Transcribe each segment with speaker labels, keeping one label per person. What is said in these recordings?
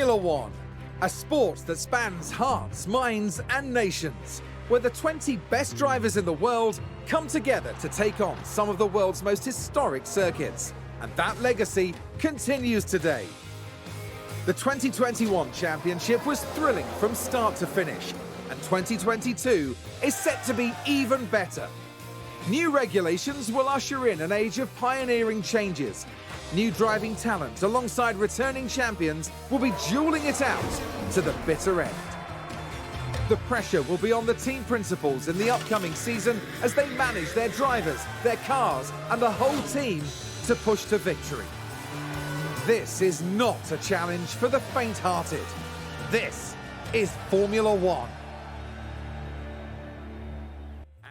Speaker 1: Formula One, a sport that spans hearts, minds and nations, where the 20 best drivers in the world come together to take on some of the world's most historic circuits. And that legacy continues today. The 2021 championship was thrilling from start to finish, and 2022 is set to be even better. New regulations will usher in an age of pioneering changes. New driving talent alongside returning champions will be dueling it out to the bitter end. The pressure will be on the team principals in the upcoming season as they manage their drivers, their cars, and the whole team to push to victory. This is not a challenge for the faint-hearted. This is Formula One.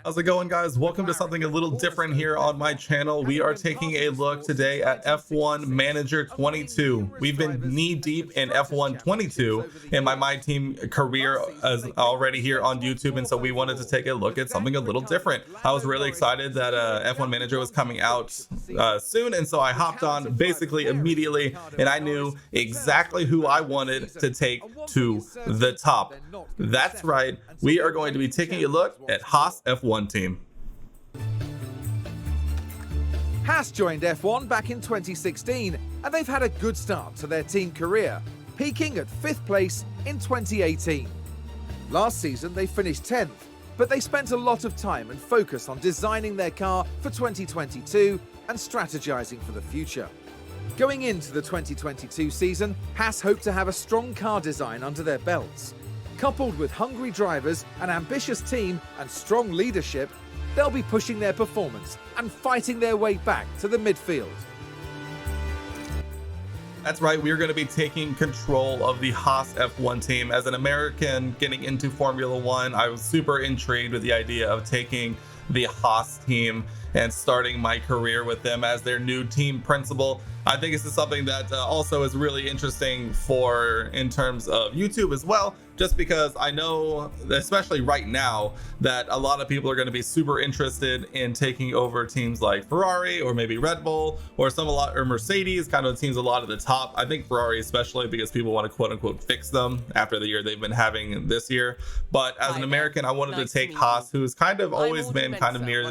Speaker 2: How's it going, guys? Welcome to something a little different here on my channel. We are taking a look today at F1 Manager 22. We've been knee deep in F1 22 in my team career as already here on YouTube, and so we wanted to take a look at something a little different. I was really excited that F1 Manager was coming out soon, and so I hopped on basically immediately, and I knew exactly who I wanted to take to the top. That's right, we are going to be taking a look at Haas F1 team.
Speaker 1: Haas joined F1 back in 2016, and they've had a good start to their team career, peaking at 5th place in 2018. Last season they finished 10th, but they spent a lot of time and focus on designing their car for 2022 and strategizing for the future. Going into the 2022 season, Haas hope to have a strong car design under their belts. Coupled with hungry drivers, an ambitious team, and strong leadership, they'll be pushing their performance and fighting their way back to the midfield.
Speaker 2: That's right, we're going to be taking control of the Haas F1 team. As an American getting into Formula One, I was super intrigued with the idea of taking the Haas team and starting my career with them as their new team principal. I think this is something that also is really interesting for in terms of YouTube as well, just because I know, especially right now, that a lot of people are going to be super interested in taking over teams like Ferrari or maybe Red Bull or or Mercedes, kind of teams a lot at the top. I think Ferrari especially because people want to quote unquote fix them after the year they've been having this year. But as an American, I wanted to take Haas, who's kind of always been kind of near,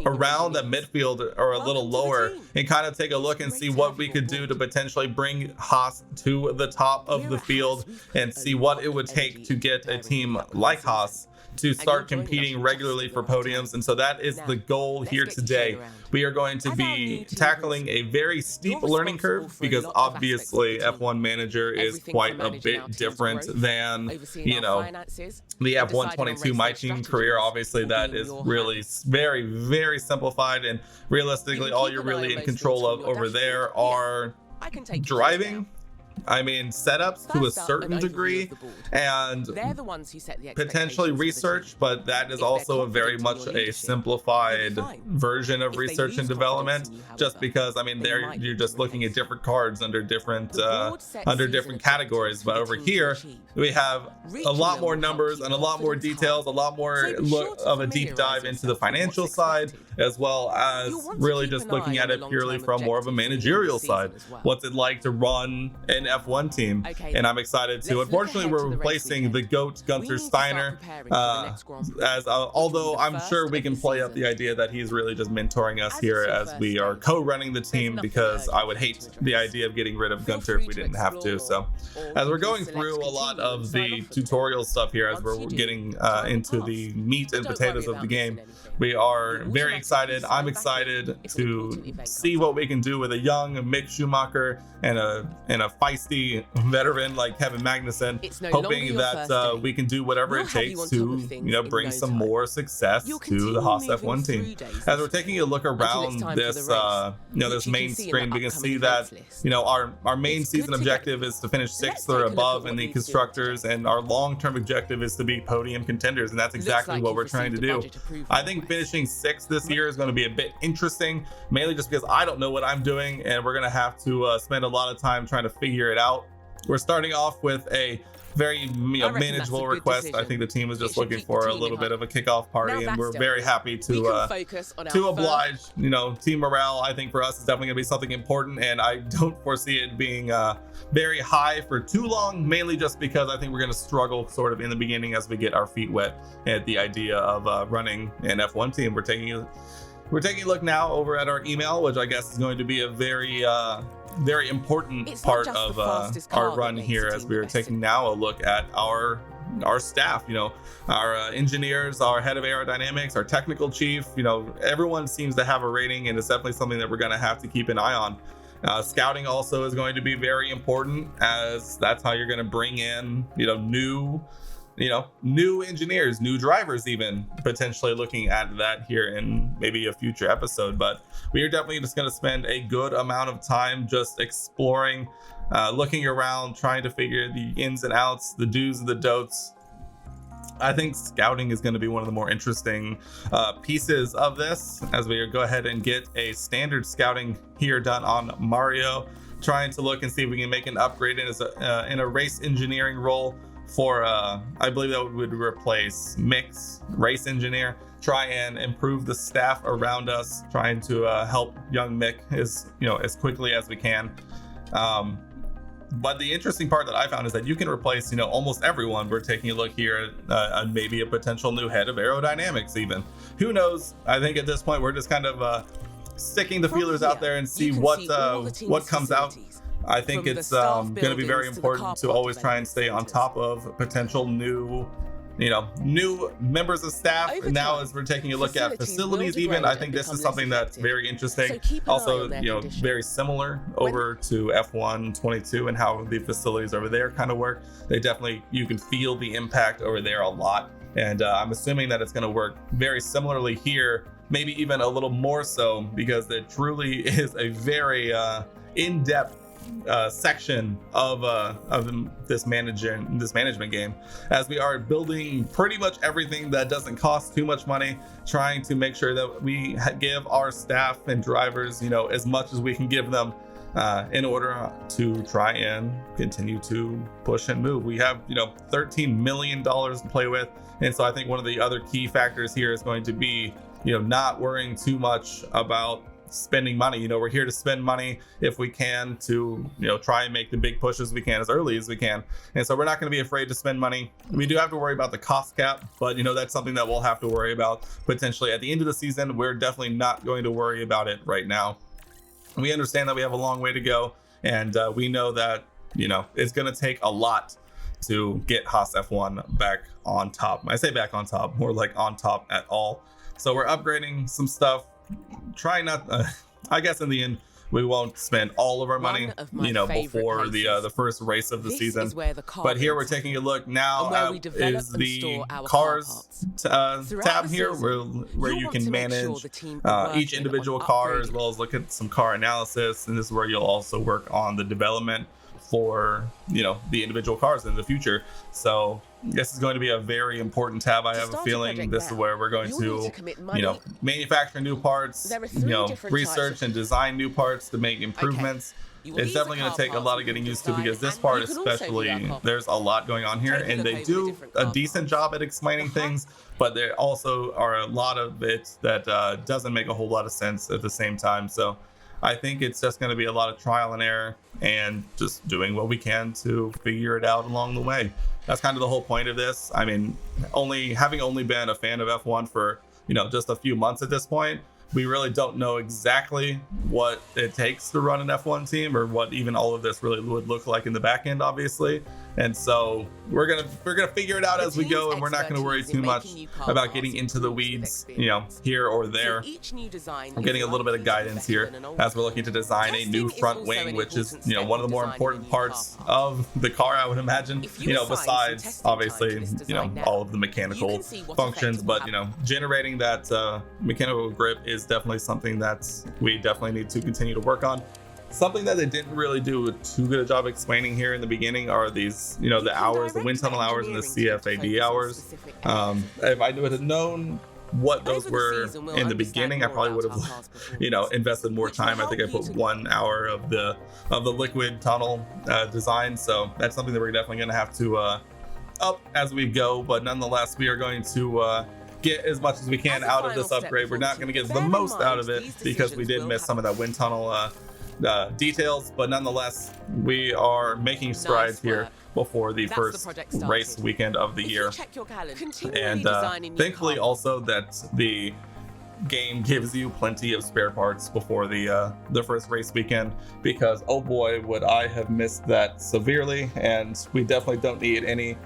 Speaker 2: around the midfield or a little lower, and kind of take a look and see what we could do to potentially bring Haas to the top of the field and see what it would take to get a team like Haas to start competing regularly for podiums. And so that is the goal here today. We are going to be tackling a very steep learning curve because obviously F1 Manager is quite a bit different than, you know, the F1 22 my team career. Obviously that is really very simplified, and realistically all you're really in control of over there are driving, I mean, setups to a certain degree, and potentially research, but that is also a very much a simplified version of research and development, just because, I mean, there you're just looking at different cards under different categories. But over here we have a lot more numbers and a lot more details, a lot more look of a deep dive into the financial side, as well as really just looking at it purely from more of a managerial side. What's it like to run an F1 team? And I'm excited to. Unfortunately, we're replacing the GOAT Gunther Steiner, although I'm sure we can play up the idea that he's really just mentoring us here as we are co-running the team, because I would hate the idea of getting rid of Gunther if we didn't have to. So as we're going through a lot of the tutorial stuff here, as we're getting into the meat and potatoes of the game, we are very excited. I'm excited to see what we can do with a young Mick Schumacher and a feisty veteran like Kevin Magnussen, hoping that we can do whatever it takes to, you know, bring some more success to the Haas F1 team. As we're taking a look around this, this main screen, we can see that, you know, our main season objective is to finish 6th or above in the Constructors, and our long-term objective is to be podium contenders, and that's exactly what we're trying to do. I think finishing 6th this year is going to be a bit interesting, mainly just because I don't know what I'm doing, and we're going to have to spend a lot of time trying to figure it out. we're starting off with a very manageable request. I think the team was just looking for a little bit of a kickoff party, and we're very happy to oblige. Team morale, I think for us is definitely gonna be something important, and I don't foresee it being very high for too long, mainly just because I think we're gonna struggle sort of in the beginning as we get our feet wet at the idea of running an F1 team. We're taking a look now over at our email, which I guess is going to be a very important part of our run here, as we are taking now a look at our staff, our engineers, our head of aerodynamics, our technical chief. Everyone seems to have a rating, and it's definitely something that we're going to have to keep an eye on. Scouting also is going to be very important, as that's how you're going to bring in new engineers, new drivers, even potentially looking at that here in maybe a future episode. But we are definitely just going to spend a good amount of time just exploring, looking around, trying to figure the ins and outs, the do's and the don'ts. I think scouting is going to be one of the more interesting pieces of this, as we go ahead and get a standard scouting here done on Mario, trying to look and see if we can make an upgrade in a race engineering role for I believe that would replace Mick's race engineer. Try and improve the staff around us, trying to help young Mick as quickly as we can. But the interesting part that I found is that you can replace almost everyone. We're taking a look here at maybe a potential new head of aerodynamics, even. Who knows? I think at this point we're just kind of sticking the feelers out there and see what comes out. I think it's going to be very important to always try and stay on top of potential new members of staff. Now, as we're taking a look at facilities, even, I think this is something that's very interesting. Also, very similar over to F1 22 and how the facilities over there kind of work. You can feel the impact over there a lot. And I'm assuming that it's going to work very similarly here, maybe even a little more so, because it truly is a very in-depth section of this management game, as we are building pretty much everything that doesn't cost too much money, trying to make sure that we give our staff and drivers as much as we can give them in order to try and continue to push and move. We have $13 million to play with, and so I think one of the other key factors here is going to be not worrying too much about spending money. We're here to spend money if we can, to try and make the big pushes we can as early as we can, and so we're not going to be afraid to spend money. We do have to worry about the cost cap, but that's something that we'll have to worry about potentially at the end of the season. We're definitely not going to worry about it right now. We understand that we have a long way to go, and we know that it's going to take a lot to get Haas F1 back on top. I say back on top, more like on top at all. So we're upgrading some stuff. Try not I guess in the end we won't spend all of our money before the first race of the season, but here we're taking a look now is the cars tab here, where you can manage each individual car, as well as look at some car analysis, and this is where you'll also work on the development for the individual cars in the future. So this is going to be a very important tab. I have a feeling this is where we're going to manufacture new parts, research and design new parts to make improvements. It's definitely going to take a lot of getting used to, because this part especially, there's a lot going on here, and they do a decent job at explaining things, but there also are a lot of it that doesn't make a whole lot of sense at the same time. So I think it's just going to be a lot of trial and error and just doing what we can to figure it out along the way. That's kind of the whole point of this. I mean, having only been a fan of F1 for just a few months at this point, we really don't know exactly what it takes to run an F1 team, or what even all of this really would look like in the back end, obviously. And so we're gonna figure it out as we go, and we're not gonna worry too much about getting into the weeds, here or there. I'm getting a little bit of guidance here as we're looking to design a new front wing, which is one of the more important parts of the car, I would imagine. Besides obviously all of the mechanical functions, but generating that mechanical grip is definitely something that we definitely need to continue to work on. Something that they didn't really do too good a job explaining here in the beginning are these, the hours, the wind tunnel hours and the CFAD hours. If I would have known what those were in the beginning. I probably would have, invested more time. I think I put 1 hour of the liquid tunnel design. So that's something that we're definitely going to have to up as we go. But nonetheless, we are going to get as much as we can out of this upgrade. We're not going to get the most out of it because we did miss some of that wind tunnel details, but nonetheless, we are making strides here before the first race weekend of the year. And thankfully also that the game gives you plenty of spare parts before the first race weekend, because oh boy would I have missed that severely, and we definitely don't need any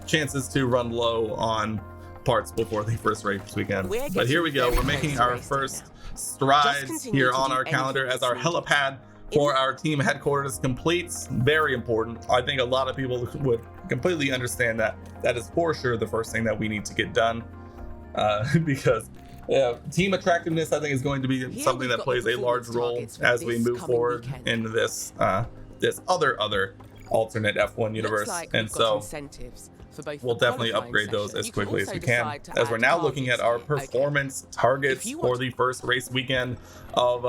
Speaker 2: chances to run low on parts before the first race weekend. But here we go, we're making our first strides here on our calendar as our helipad for our team headquarters completes. Very important. I think a lot of people would completely understand that. That is for sure the first thing that we need to get done, because team attractiveness, I think, is going to be something that plays a large role as we move forward in this this other alternate F1 universe. And so we'll definitely upgrade those as quickly as we can, as we're now looking at our performance targets for the first race weekend of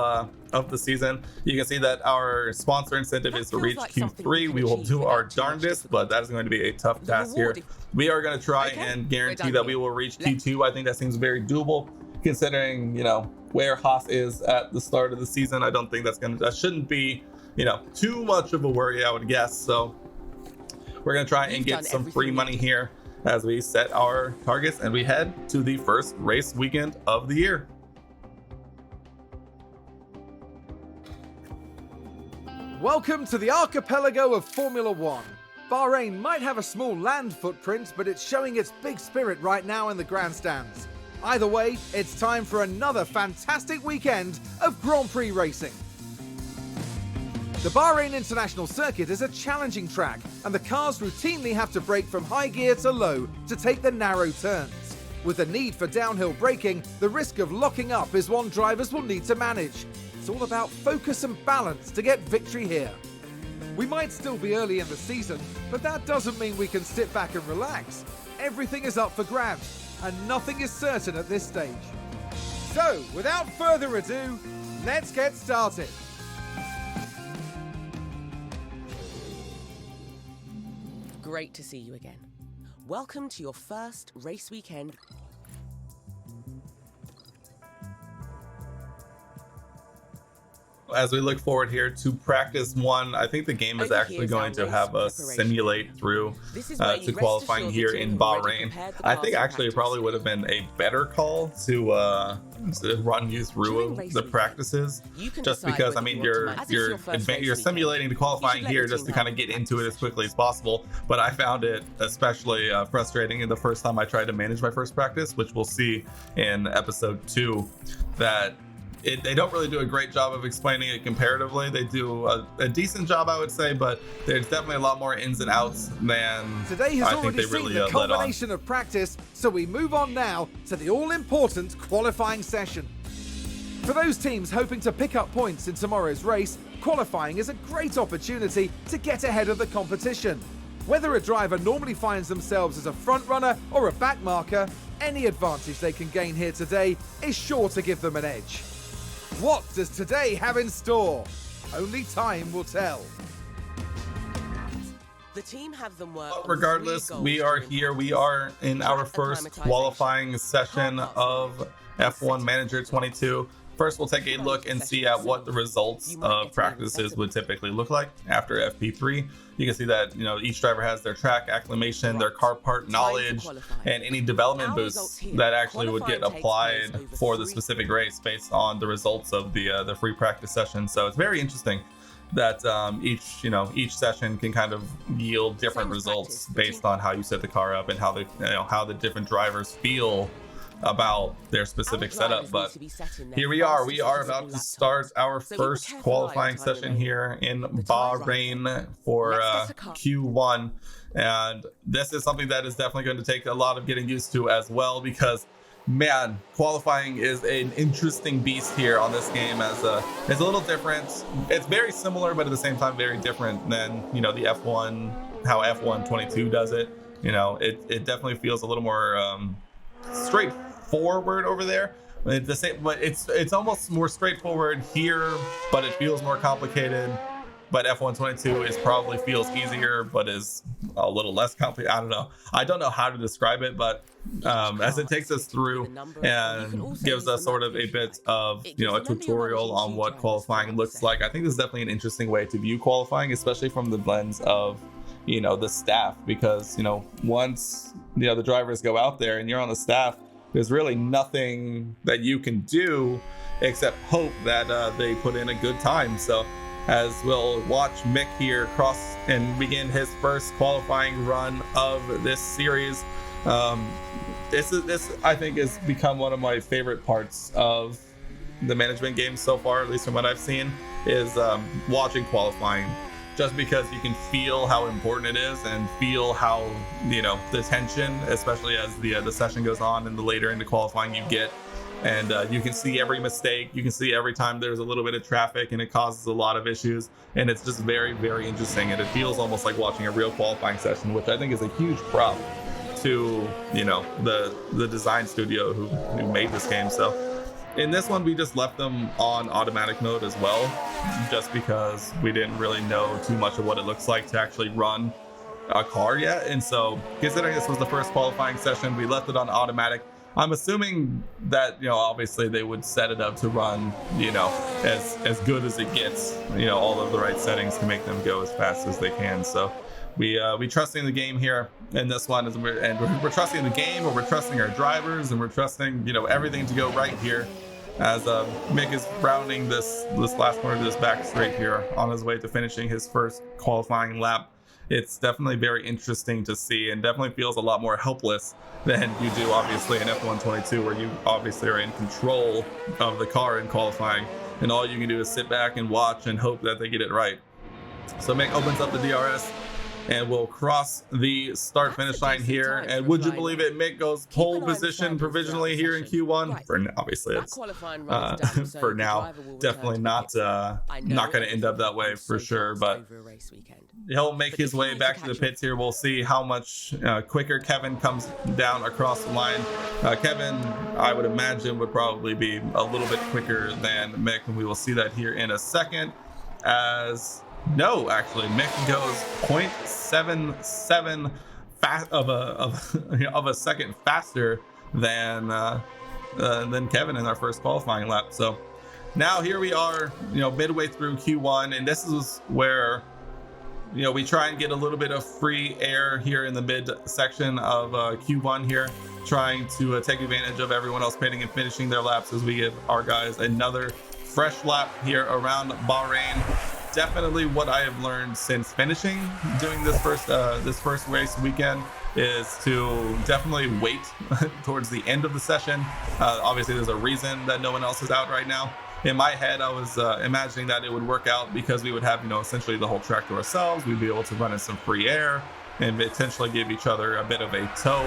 Speaker 2: the season. You can see that our sponsor incentive is to reach Q3. We will do our darndest, but that is going to be a tough task here. We are going to try and guarantee that we will reach Q2. I think that seems very doable considering, where Haas is at the start of the season. I don't think that shouldn't be, too much of a worry, I would guess. So we're going to try and get some free money here as we set our targets and we head to the first race weekend of the year.
Speaker 1: Welcome to the archipelago of Formula One. Bahrain might have a small land footprint, but it's showing its big spirit right now in the grandstands. Either way, it's time for another fantastic weekend of Grand Prix racing. The Bahrain International Circuit is a challenging track, and the cars routinely have to brake from high gear to low to take the narrow turns. With the need for downhill braking, the risk of locking up is one drivers will need to manage. It's all about focus and balance to get victory here. We might still be early in the season, but that doesn't mean we can sit back and relax. Everything is up for grabs, and nothing is certain at this stage. So, without further ado, let's get started.
Speaker 3: Great to see you again. Welcome to your first race weekend.
Speaker 2: As we look forward here to practice one, I think the game is actually going to have us simulate through to qualifying here in Bahrain. I think actually it probably would have been a better call to run you through the practices, just because I mean you're simulating the qualifying here just to kind of get into it as quickly as possible. But I found it especially frustrating in the first time I tried to manage my first practice, which we'll see in episode 2, that they don't really do a great job of explaining it comparatively. They do a decent job, I would say, but there's definitely a lot more ins and outs than
Speaker 1: today has
Speaker 2: I think
Speaker 1: already
Speaker 2: they
Speaker 1: seen
Speaker 2: really
Speaker 1: the
Speaker 2: let on.
Speaker 1: culmination of practice, so we move on now to the all-important qualifying session. For those teams hoping to pick up points in tomorrow's race, qualifying is a great opportunity to get ahead of the competition. Whether a driver normally finds themselves as a front runner or a back marker, any advantage they can gain here today is sure to give them an edge. What does today have in store? Only time will tell.
Speaker 3: The team have them work.
Speaker 2: But regardless, we are here. We are in our first qualifying session of F1 Manager 22. First, we'll take a look and see at what the results of practices would typically look like after FP3. You can see that each driver has their track acclimation, their car part knowledge, and any development boosts that actually would get applied for the specific race based on the results of the free practice session. So it's very interesting that each session can kind of yield different results based on how you set the car up and how the different drivers feel about their specific setup. But here we are about to start our first qualifying session here in Bahrain for Q1, and this is something that is definitely going to take a lot of getting used to as well, because man, qualifying is an interesting beast here on this game. It's a little different. It's very similar, but at the same time very different than the F1, how F1 22 does it. It definitely feels a little more straightforward straightforward over there. It's the same, but it's almost more straightforward here, but it feels more complicated. But F122 probably feels easier, but is a little less complicated. I don't know how to describe it, but as it takes us through and gives us sort of a bit of, you know, a tutorial on what qualifying looks like. I think this is definitely an interesting way to view qualifying, especially from the lens of, you know, the staff, because, you know, once, you know, the drivers go out there and you're on the staff, there's really nothing that you can do except hope that they put in a good time. So as we'll watch Mick here cross and begin his first qualifying run of this series. This I think has become one of my favorite parts of the management game so far, at least from what I've seen, is watching qualifying, just because you can feel how important it is and feel how, you know, the tension, especially as the session goes on and the later into qualifying you get. And you can see every mistake, you can see every time there's a little bit of traffic and it causes a lot of issues, and it's just very, very interesting, and it feels almost like watching a real qualifying session, which I think is a huge prop to, you know, the design studio who made this game. So in this one we just left them on automatic mode as well, just because we didn't really know too much of what it looks like to actually run a car yet. And so considering this was the first qualifying session, we left it on automatic. I'm assuming that, you know, obviously they would set it up to run, you know, as good as it gets, you know, all of the right settings to make them go as fast as they can. So we trusting the game here in this one, and we're trusting the game, or we're trusting our drivers, and we're trusting, you know, everything to go right here as Mick is rounding this last corner to this back straight here on his way to finishing his first qualifying lap. It's definitely very interesting to see, and definitely feels a lot more helpless than you do obviously in F122, where you obviously are in control of the car in qualifying, and all you can do is sit back and watch and hope that they get it right. So Mick opens up the DRS and we'll cross the start finish line here, and would you believe it, Mick goes pole position provisionally here in Q1. For now, obviously it's for now definitely not going to end up that way for sure, but he'll make his way back to the pits here. We'll see how much quicker Kevin comes down across the line. Kevin, I would imagine, would probably be a little bit quicker than Mick, and we will see that here in a second. As no, actually, Mick goes 0.77 of a second faster than Kevin in our first qualifying lap. So now here we are, you know, midway through Q1, and this is where, you know, we try and get a little bit of free air here in the mid section of Q1 here, trying to take advantage of everyone else pitting and finishing their laps as we give our guys another fresh lap here around Bahrain. Definitely what I have learned since finishing doing this first race weekend is to definitely wait towards the end of the session. Obviously there's a reason that no one else is out right now. In my head, I was imagining that it would work out because we would have, you know, essentially the whole track to ourselves. We'd be able to run in some free air and potentially give each other a bit of a tow,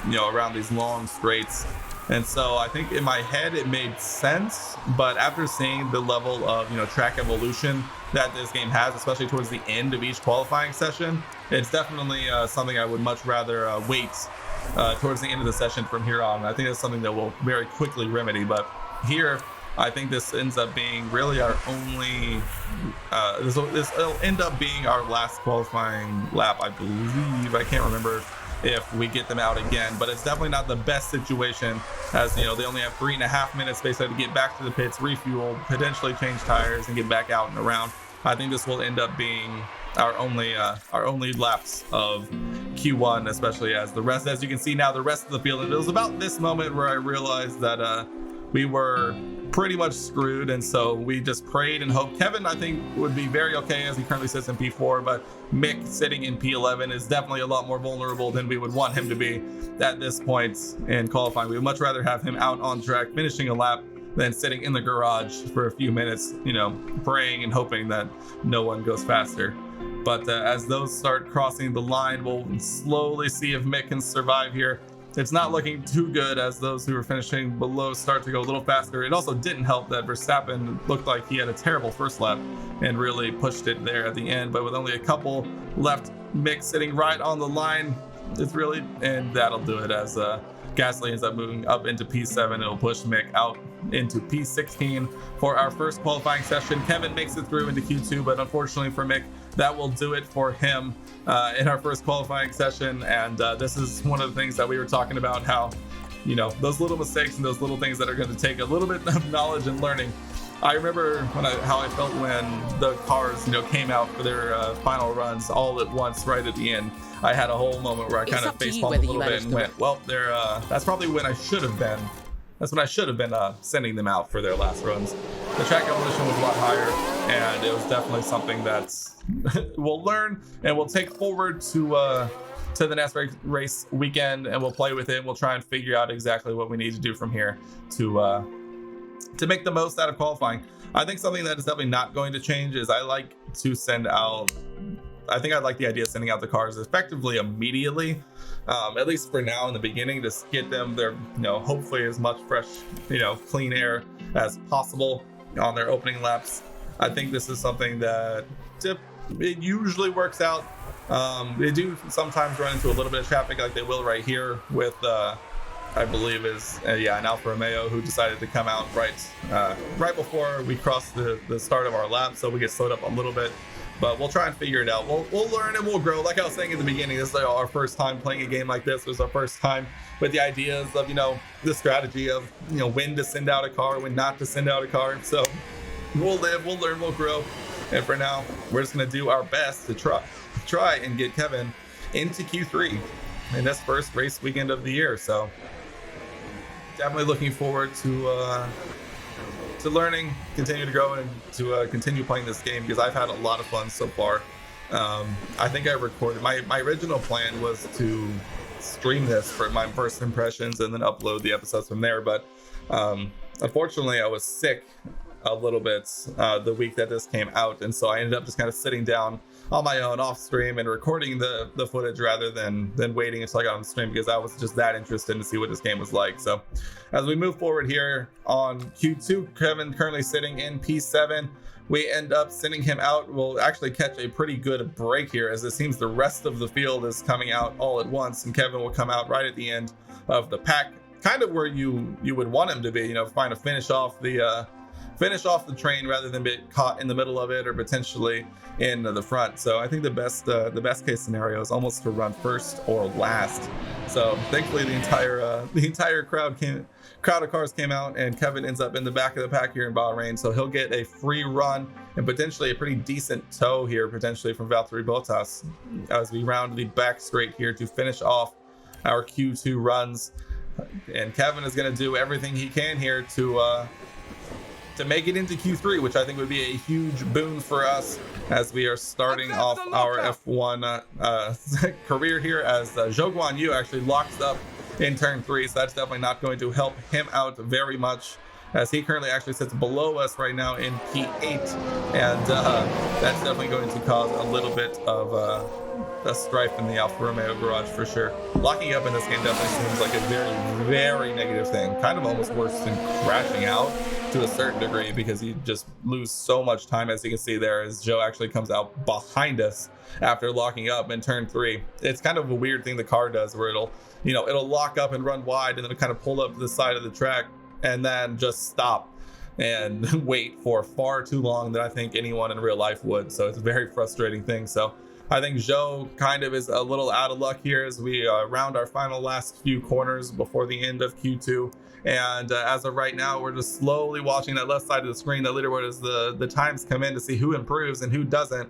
Speaker 2: you know, around these long straights. And so I think in my head it made sense, but after seeing the level of, you know, track evolution that this game has, especially towards the end of each qualifying session, it's definitely something I would much rather wait towards the end of the session from here on. I think that's something that we'll very quickly remedy, but here I think this ends up being really our only this will end up being our last qualifying lap, I believe. I can't remember if we get them out again, but it's definitely not the best situation, as, you know, they only have 3.5 minutes basically to get back to the pits, refuel, potentially change tires, and get back out and around. I think this will end up being our only laps of Q1, especially as the rest, as you can see now, the rest of the field. And it was about this moment where I realized that we were pretty much screwed, and so we just prayed and hoped. Kevin, I think, would be very okay as he currently sits in P4, but Mick sitting in P11 is definitely a lot more vulnerable than we would want him to be at this point in qualifying. We would much rather have him out on track finishing a lap than sitting in the garage for a few minutes, you know, praying and hoping that no one goes faster. But as those start crossing the line, we'll slowly see if Mick can survive here. It's not looking too good as those who are finishing below start to go a little faster. It also didn't help that Verstappen looked like he had a terrible first lap and really pushed it there at the end. But with only a couple left, Mick sitting right on the line, it's really, and that'll do it as Gasly ends up moving up into P7. It'll push Mick out into P16 for our first qualifying session. Kevin makes it through into Q2, but unfortunately for Mick, that will do it for him in our first qualifying session. And this is one of the things that we were talking about, how, you know, those little mistakes and those little things that are going to take a little bit of knowledge and learning. I remember how I felt when the cars, you know, came out for their final runs all at once right at the end. I had a whole moment where I kind of facepalmed a little bit and went, well, that's probably when I should have been. That's when I should have been sending them out for their last runs. The track evolution was a lot higher, and it was definitely something that's we'll learn and we'll take forward to the next race weekend, and we'll play with it. And we'll try and figure out exactly what we need to do from here to make the most out of qualifying. I think something that is definitely not going to change is I like to send out. I think I like the idea of sending out the cars effectively immediately, at least for now in the beginning, to get them their, you know, hopefully as much fresh, you know, clean air as possible on their opening laps. I think this is something that it usually works out. They do sometimes run into a little bit of traffic, like they will right here with I believe is an Alfa Romeo who decided to come out right before we cross the start of our lap, so we get slowed up a little bit. But we'll try and figure it out. We'll learn and we'll grow. Like I was saying in the beginning, this is like our first time playing a game like this. It was our first time with the ideas of, you know, the strategy of, you know, when to send out a car, when not to send out a car. So we'll live, we'll learn, we'll grow. And for now, we're just going to do our best to try and get Kevin into Q3 in this first race weekend of the year. So definitely looking forward to learning, continue to grow, and to continue playing this game, because I've had a lot of fun so far. I think I recorded my original plan was to stream this for my first impressions and then upload the episodes from there, but unfortunately I was sick a little bit the week that this came out, and so I ended up just kind of sitting down on my own off stream and recording the footage rather than waiting until I got on the stream, because I was just that interested to see what this game was like. So as we move forward here on Q2, Kevin currently sitting in P7. We end up sending him out. We'll actually catch a pretty good break here, as it seems the rest of the field is coming out all at once, and Kevin will come out right at the end of the pack, kind of where you would want him to be, you know, trying to finish off the train rather than be caught in the middle of it or potentially in the front. So I think the best case scenario is almost to run first or last. So thankfully the entire crowd of cars came out, and Kevin ends up in the back of the pack here in Bahrain, so he'll get a free run and potentially a pretty decent tow here, potentially from Valtteri Bottas, as we round the back straight here to finish off our Q2 runs. And Kevin is going to do everything he can here to make it into Q3, which I think would be a huge boon for us as we are starting off our F1 career here, as Zhou Guanyu actually locks up in turn 3, so that's definitely not going to help him out very much, as he currently actually sits below us right now in P8, and that's definitely going to cause a little bit of a strife in the Alfa Romeo garage for sure. Locking up in this game definitely seems like a very, very negative thing, kind of almost worse than crashing out to a certain degree, because you just lose so much time, as you can see there, as Joe actually comes out behind us after locking up in turn 3. It's kind of a weird thing the car does, where it'll lock up and run wide, and then it'll kind of pull up to the side of the track and then just stop and wait for far too long than I think anyone in real life would. So it's a very frustrating thing. So I think Joe kind of is a little out of luck here as we round our last few corners before the end of Q2. And as of right now, we're just slowly watching that left side of the screen, the leaderboard, as the times come in to see who improves and who doesn't.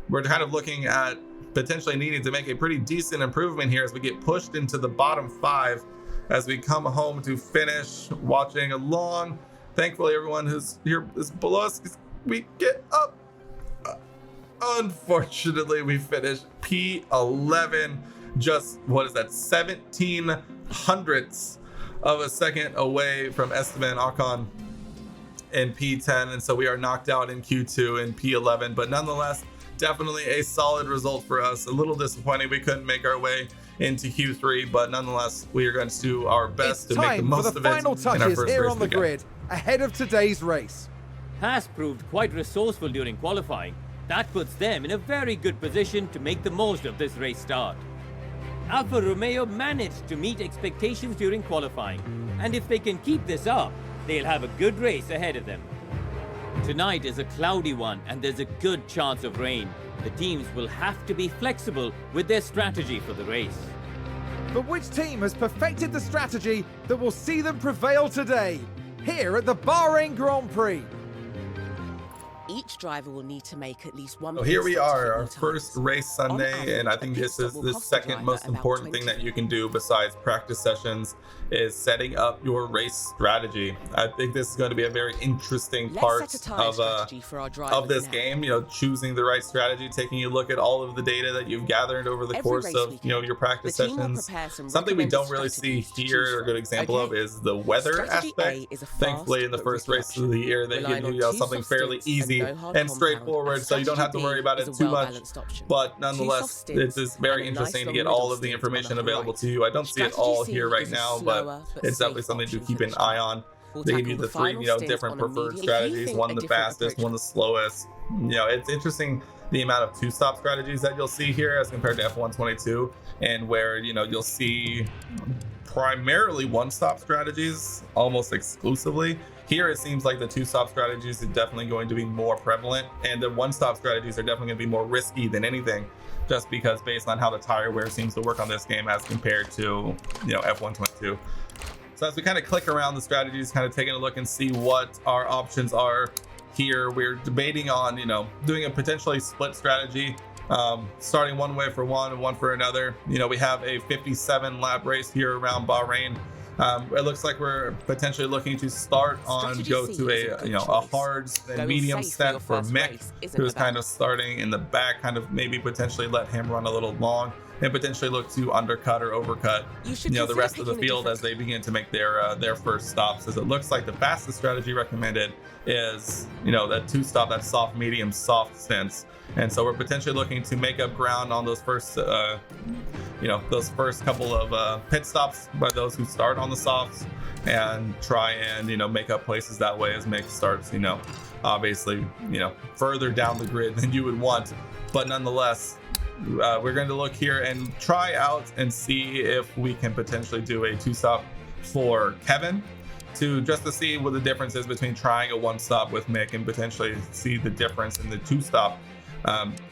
Speaker 2: We're kind of looking at potentially needing to make a pretty decent improvement here as we get pushed into the bottom 5 as we come home to finish watching along. Thankfully, everyone who's here is below us, we get up. Unfortunately, we finished P11, just, 17 hundredths of a second away from Esteban Ocon in P10, and so we are knocked out in Q2 in P11, but nonetheless, definitely a solid result for us. A little disappointing we couldn't make our way into Q3, but nonetheless, we are going to do our best to make the most of it.
Speaker 1: Final touches here on the grid ahead of today's race.
Speaker 4: Haas proved quite resourceful during qualifying. That puts them in a very good position to make the most of this race start. Alfa Romeo managed to meet expectations during qualifying, and if they can keep this up, they'll have a good race ahead of them. Tonight is a cloudy one, and there's a good chance of rain. The teams will have to be flexible with their strategy for the race.
Speaker 1: But which team has perfected the strategy that will see them prevail today, here at the Bahrain Grand Prix?
Speaker 3: Each driver will need to make at least one.
Speaker 2: So here we
Speaker 3: pit stop
Speaker 2: are, our
Speaker 3: at all
Speaker 2: first
Speaker 3: times.
Speaker 2: race Sunday,
Speaker 3: On
Speaker 2: and I
Speaker 3: average,
Speaker 2: think
Speaker 3: a pit
Speaker 2: this
Speaker 3: stop
Speaker 2: is
Speaker 3: will
Speaker 2: the
Speaker 3: cost the
Speaker 2: second
Speaker 3: driver
Speaker 2: most
Speaker 3: about
Speaker 2: important thing
Speaker 3: 20
Speaker 2: that you can do besides practice sessions is setting up your race strategy. I think this is going to be a very interesting part
Speaker 3: Let's set a tire strategy for our drivers
Speaker 2: of this
Speaker 3: now.
Speaker 2: game. You know, choosing the right strategy, taking a look at all of the data that you've gathered over the
Speaker 3: Every
Speaker 2: course
Speaker 3: race
Speaker 2: of
Speaker 3: weekend,
Speaker 2: your practice
Speaker 3: the team will
Speaker 2: sessions.
Speaker 3: prepare some
Speaker 2: Something we don't
Speaker 3: recommended
Speaker 2: really see
Speaker 3: strategies to
Speaker 2: here,
Speaker 3: choose
Speaker 2: or a good
Speaker 3: from.
Speaker 2: example of,
Speaker 3: Okay.
Speaker 2: is the weather
Speaker 3: Strategy A
Speaker 2: aspect.
Speaker 3: is a fast
Speaker 2: Thankfully, in the
Speaker 3: but
Speaker 2: first
Speaker 3: risky
Speaker 2: race of the year, they
Speaker 3: Relying
Speaker 2: give you
Speaker 3: on two
Speaker 2: something
Speaker 3: soft
Speaker 2: fairly
Speaker 3: stints
Speaker 2: easy
Speaker 3: no hard
Speaker 2: and
Speaker 3: compound.
Speaker 2: straightforward, so you don't have to
Speaker 3: Strategy
Speaker 2: worry about
Speaker 3: B
Speaker 2: it
Speaker 3: is a
Speaker 2: too much.
Speaker 3: well-balanced option.
Speaker 2: But
Speaker 3: Two
Speaker 2: nonetheless,
Speaker 3: soft
Speaker 2: it
Speaker 3: stints
Speaker 2: is very
Speaker 3: and a
Speaker 2: interesting
Speaker 3: nice
Speaker 2: to get
Speaker 3: long
Speaker 2: all
Speaker 3: middle
Speaker 2: of the
Speaker 3: stint on
Speaker 2: information
Speaker 3: the
Speaker 2: available
Speaker 3: right.
Speaker 2: to you. I don't see it
Speaker 3: Strategy
Speaker 2: all
Speaker 3: C
Speaker 2: here right
Speaker 3: is a
Speaker 2: now,
Speaker 3: slower
Speaker 2: but
Speaker 3: but
Speaker 2: it's
Speaker 3: safe
Speaker 2: definitely something to
Speaker 3: option
Speaker 2: keep
Speaker 3: for
Speaker 2: an
Speaker 3: the
Speaker 2: eye on.
Speaker 3: We'll
Speaker 2: They give
Speaker 3: tackle
Speaker 2: you
Speaker 3: the
Speaker 2: the three,
Speaker 3: final
Speaker 2: different
Speaker 3: stint on a
Speaker 2: preferred
Speaker 3: medium.
Speaker 2: strategies.
Speaker 3: If you
Speaker 2: One
Speaker 3: think
Speaker 2: the
Speaker 3: a different
Speaker 2: fastest,
Speaker 3: approach
Speaker 2: one the slowest. It's interesting the amount of two-stop strategies that you'll see here as compared to F1 22, and where you'll see primarily one-stop strategies almost exclusively. Here it seems like the two-stop strategies are definitely going to be more prevalent, and the one-stop strategies are definitely going to be more risky than anything, just because based on how the tire wear seems to work on this game as compared to F1 22. So as we kind of click around the strategies, kind of taking a look and see what our options are here, we're debating on doing a potentially split strategy, starting one way for one and one for another. We have a 57 lap race here around Bahrain. It looks like we're potentially looking to start on
Speaker 3: Strategy
Speaker 2: go
Speaker 3: C
Speaker 2: to
Speaker 3: is a
Speaker 2: a
Speaker 3: good
Speaker 2: a
Speaker 3: choice.
Speaker 2: hard and
Speaker 3: Going
Speaker 2: medium
Speaker 3: safe for
Speaker 2: set
Speaker 3: your
Speaker 2: for
Speaker 3: first
Speaker 2: Mick,
Speaker 3: race isn't
Speaker 2: who's
Speaker 3: the
Speaker 2: kind
Speaker 3: best.
Speaker 2: of starting in the back, kind of maybe potentially let him run a little long and potentially look to undercut or overcut
Speaker 3: You should
Speaker 2: the
Speaker 3: consider
Speaker 2: rest of the
Speaker 3: picking a
Speaker 2: field
Speaker 3: different
Speaker 2: as they begin to make their first stops. As it looks like the fastest strategy recommended is that two-stop, that soft medium soft stints. And so we're potentially looking to make up ground on those first those first couple of pit stops by those who start on the softs, and try and make up places that way as Mick starts obviously further down the grid than you would want. But nonetheless, we're going to look here and try out and see if we can potentially do a two-stop for Kevin, just to see what the difference is between trying a one-stop with Mick and potentially see the difference in the two-stop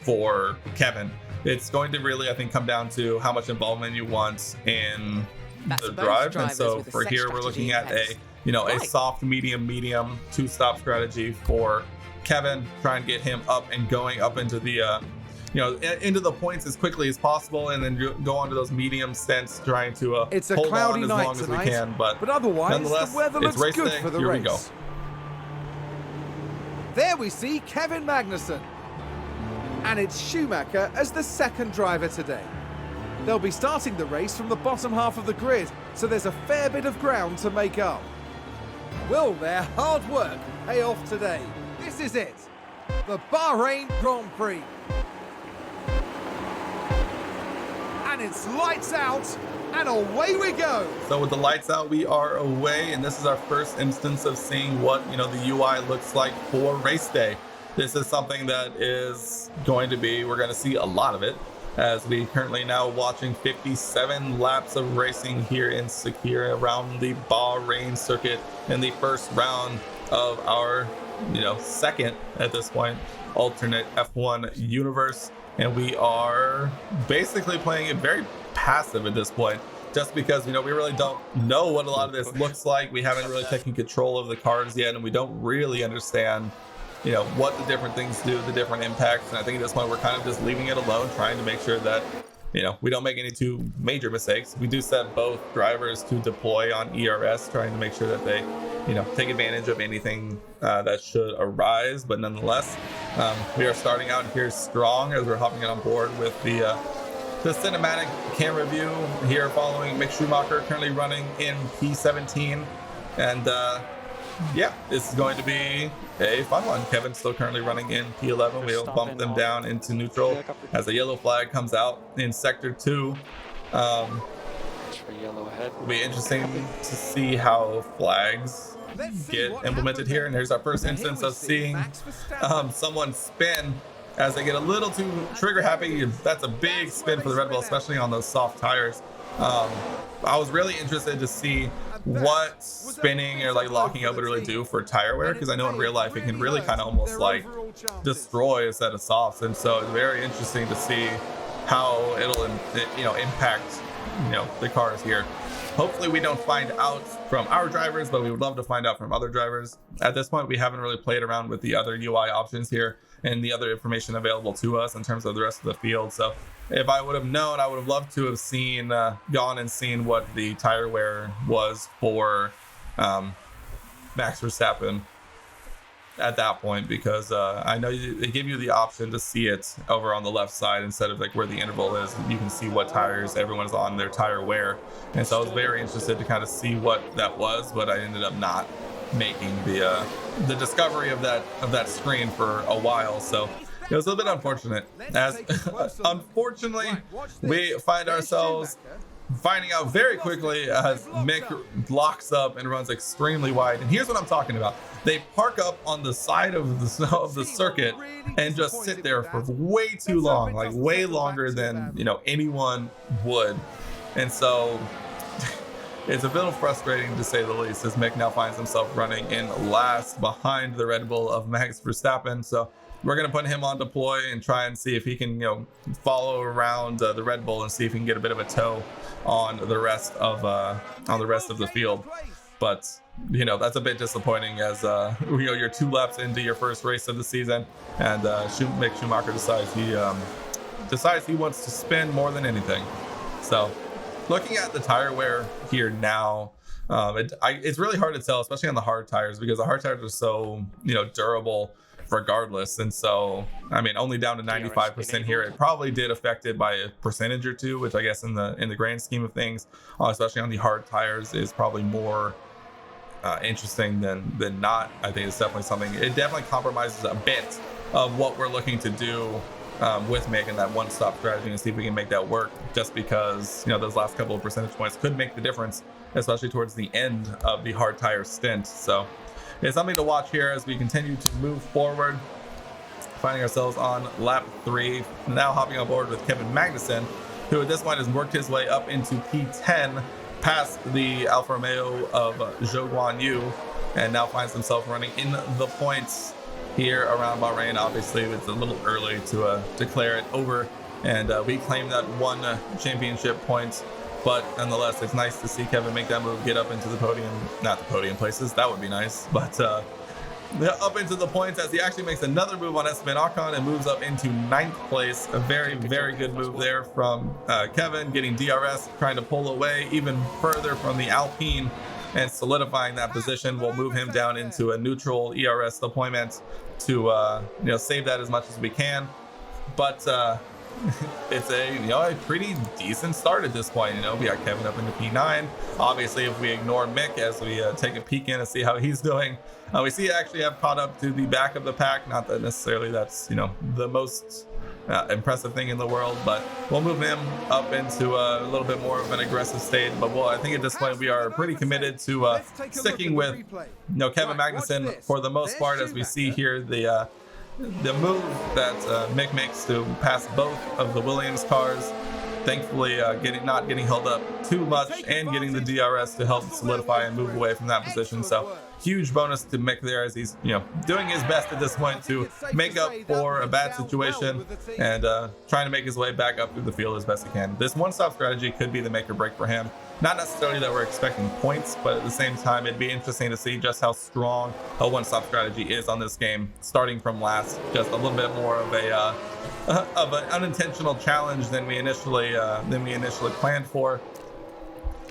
Speaker 2: for Kevin. It's going to really, I think, come down to how much involvement you want in
Speaker 3: That's
Speaker 2: the
Speaker 3: both
Speaker 2: drive. And
Speaker 3: drivers
Speaker 2: so
Speaker 3: with a
Speaker 2: for
Speaker 3: set
Speaker 2: here, we're
Speaker 3: strategy
Speaker 2: looking
Speaker 3: in
Speaker 2: at
Speaker 3: place.
Speaker 2: a
Speaker 3: Right.
Speaker 2: soft, medium two-stop strategy for Kevin, trying to get him up and going up into the into the points as quickly as possible, and then go on to those medium stints, trying to
Speaker 1: It's a
Speaker 2: hold
Speaker 1: cloudy
Speaker 2: on as
Speaker 1: night
Speaker 2: long as we
Speaker 1: tonight,
Speaker 2: can. But
Speaker 1: otherwise
Speaker 2: nonetheless,
Speaker 1: the weather
Speaker 2: it's
Speaker 1: looks
Speaker 2: race
Speaker 1: good
Speaker 2: day.
Speaker 1: for the
Speaker 2: Here
Speaker 1: race.
Speaker 2: we go.
Speaker 1: There we see Kevin Magnussen. And it's Schumacher as the second driver today. They'll be starting the race from the bottom half of the grid, so there's a fair bit of ground to make up. Will their hard work pay off today? This is it, the Bahrain Grand Prix. And it's lights out, and away we go.
Speaker 2: So with the lights out, we are away, and this is our first instance of seeing what the UI looks like for race day. This is something that is going to be, we're going to see a lot of it, as we currently now watching 57 laps of racing here in Sakira around the Bahrain circuit in the first round of our second at this point alternate F1 universe. And we are basically playing it very passive at this point, just because we really don't know what a lot of this looks like. We haven't really taken control of the cars yet, and we don't really understand what the different things do, the different impacts. And I think at this point we're kind of just leaving it alone, trying to make sure that we don't make any too major mistakes. We do set both drivers to deploy on ERS, trying to make sure that they take advantage of anything that should arise. But nonetheless, we are starting out here strong as we're hopping on board with the cinematic camera view here, following Mick Schumacher, currently running in P17. And yeah, this is going to be a fun one. Kevin's still currently running in P11. We'll bump them down into neutral as the yellow flag comes out in sector 2. It'll be interesting to see how flags get implemented here. And here's our first instance of seeing someone spin as they get a little too trigger happy. That's a big spin for the Red Bull, especially on those soft tires. I was really interested to see what spinning or like locking up would really do for tire wear, because I know in real life it can really kind of almost like destroy a set of softs, and so it's very interesting to see how it'll impact the cars here. Hopefully we don't find out from our drivers, but we would love to find out from other drivers. At this point, we haven't really played around with the other UI options here and the other information available to us in terms of the rest of the field. So if I would have known, I would have loved to have seen, gone and seen what the tire wear was for Max Verstappen at that point, because I know they give you the option to see it over on the left side instead of like where the interval is. You can see what tires everyone's on, their tire wear, and so I was very interested to kind of see what that was, but I ended up not making the discovery of that screen for a while, so it was a little bit unfortunate. As unfortunately, we find ourselves finding out very quickly as Mick locks up and runs extremely wide. And here's what I'm talking about. They park up on the side of the circuit and just sit there for way too long, like way longer than anyone would. And so it's a bit frustrating to say the least, as Mick now finds himself running in last behind the Red Bull of Max Verstappen. So we're going to put him on deploy and try and see if he can, follow around the Red Bull and see if he can get a bit of a tow on the rest of the field. But that's a bit disappointing, as you're 2 laps into your first race of the season, and Mick Schumacher decides he wants to spin more than anything. So looking at the tire wear here now, it's really hard to tell, especially on the hard tires, because the hard tires are so durable regardless. And so only down to 95% here. It probably did affect it by a percentage or two, which I guess in the grand scheme of things, especially on the hard tires, is probably more interesting than not. I think it's definitely something. It definitely compromises a bit of what we're looking to do with making that one-stop strategy, and see if we can make that work, just because those last couple of percentage points could make the difference, especially towards the end of the hard tire stint. So it's something to watch here as we continue to move forward, finding ourselves on lap 3, now hopping on board with Kevin Magnussen, who at this point has worked his way up into P10 past the Alfa Romeo of Zhou Guan Yu, and now finds himself running in the points here around Bahrain. Obviously it's a little early to declare it over and reclaim that one championship point. But nonetheless, it's nice to see Kevin make that move, get up into the podium, not the podium places, that would be nice, but up into the points, as he actually makes another move on Esteban Ocon and moves up into 9th place. A very, very good move there from Kevin, getting DRS, trying to pull away even further from the Alpine and solidifying that position. Will move him down into a neutral ERS deployment to save that as much as we can. But it's a pretty decent start at this point. We got Kevin up into P9. Obviously, if we ignore Mick as we take a peek in and see how he's doing, we see actually have caught up to the back of the pack. Not that necessarily that's the most impressive thing in the world, but we'll move him up into a little bit more of an aggressive state. But I think at this point we are pretty committed to sticking with Kevin Magnussen for the most part, as we see here the move that Mick makes to pass both of the Williams cars, thankfully not getting held up too much, and getting the DRS to help solidify and move away from that position. So huge bonus to Mick there, as he's doing his best at this point to make up for a bad situation and trying to make his way back up through the field as best he can. This one-stop strategy could be the make or break for him. Not necessarily that we're expecting points, but at the same time, it'd be interesting to see just how strong a one-stop strategy is on this game, starting from last. Just a little bit more of an unintentional challenge than we initially planned for.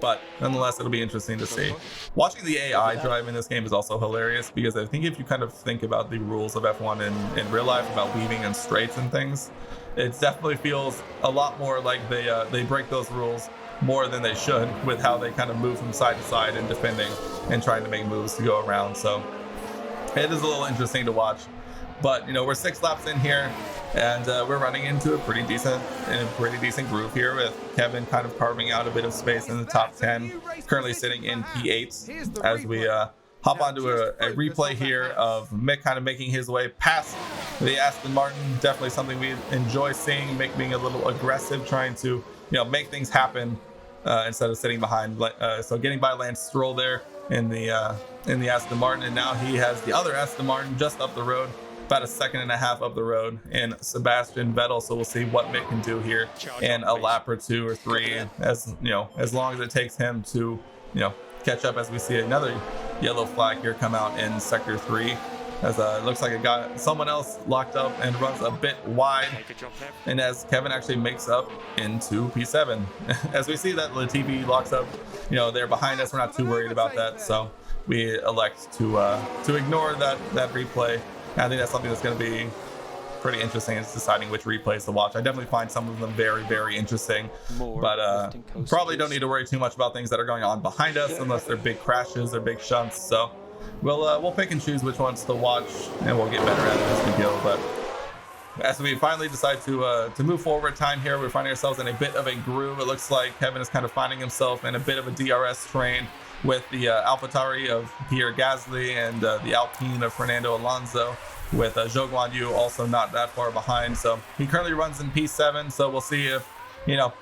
Speaker 2: But nonetheless, it'll be interesting to see. Watching the AI drive in this game is also hilarious, because I think if you kind of think about the rules of F1 in real life, about weaving and straights and things, it definitely feels a lot more like they break those rules more than they should, with how they kind of move from side to side and defending and trying to make moves to go around. So it is a little interesting to watch. But we're 6 laps in here, and we're running into a pretty decent groove here, with Kevin kind of carving out a bit of space in the top 10, currently sitting in P8 as we hop onto a replay here of Mick kind of making his way past the Aston Martin. Definitely something we enjoy seeing, Mick being a little aggressive, trying to, make things happen instead of sitting behind. So getting by Lance Stroll there in the Aston Martin, and now he has the other Aston Martin just up the road, about a second and a half up the road, and Sebastian Vettel. So we'll see what Mick can do here in a lap or 2 or 3, as long as it takes him to catch up, as we see another yellow flag here come out in sector 3, as it looks like it got someone else locked up and runs a bit wide, and as Kevin actually makes up into P7. As we see that Latifi locks up, they're behind us, we're not too worried about that, so we elect to ignore that replay. I think that's something that's going to be pretty interesting, is deciding which replays to watch. I definitely find some of them very, very interesting, but probably don't need to worry too much about things that are going on behind us unless they're big crashes or big shunts. So we'll pick and choose which ones to watch, and we'll get better at it as we go. But as we finally decide to move forward time here, we're finding ourselves in a bit of a groove. It looks like Kevin is kind of finding himself in a bit of a DRS train with the AlphaTauri of Pierre Gasly and the Alpine of Fernando Alonso, with Zhou Guanyu also not that far behind. So he currently runs in P7, so we'll see if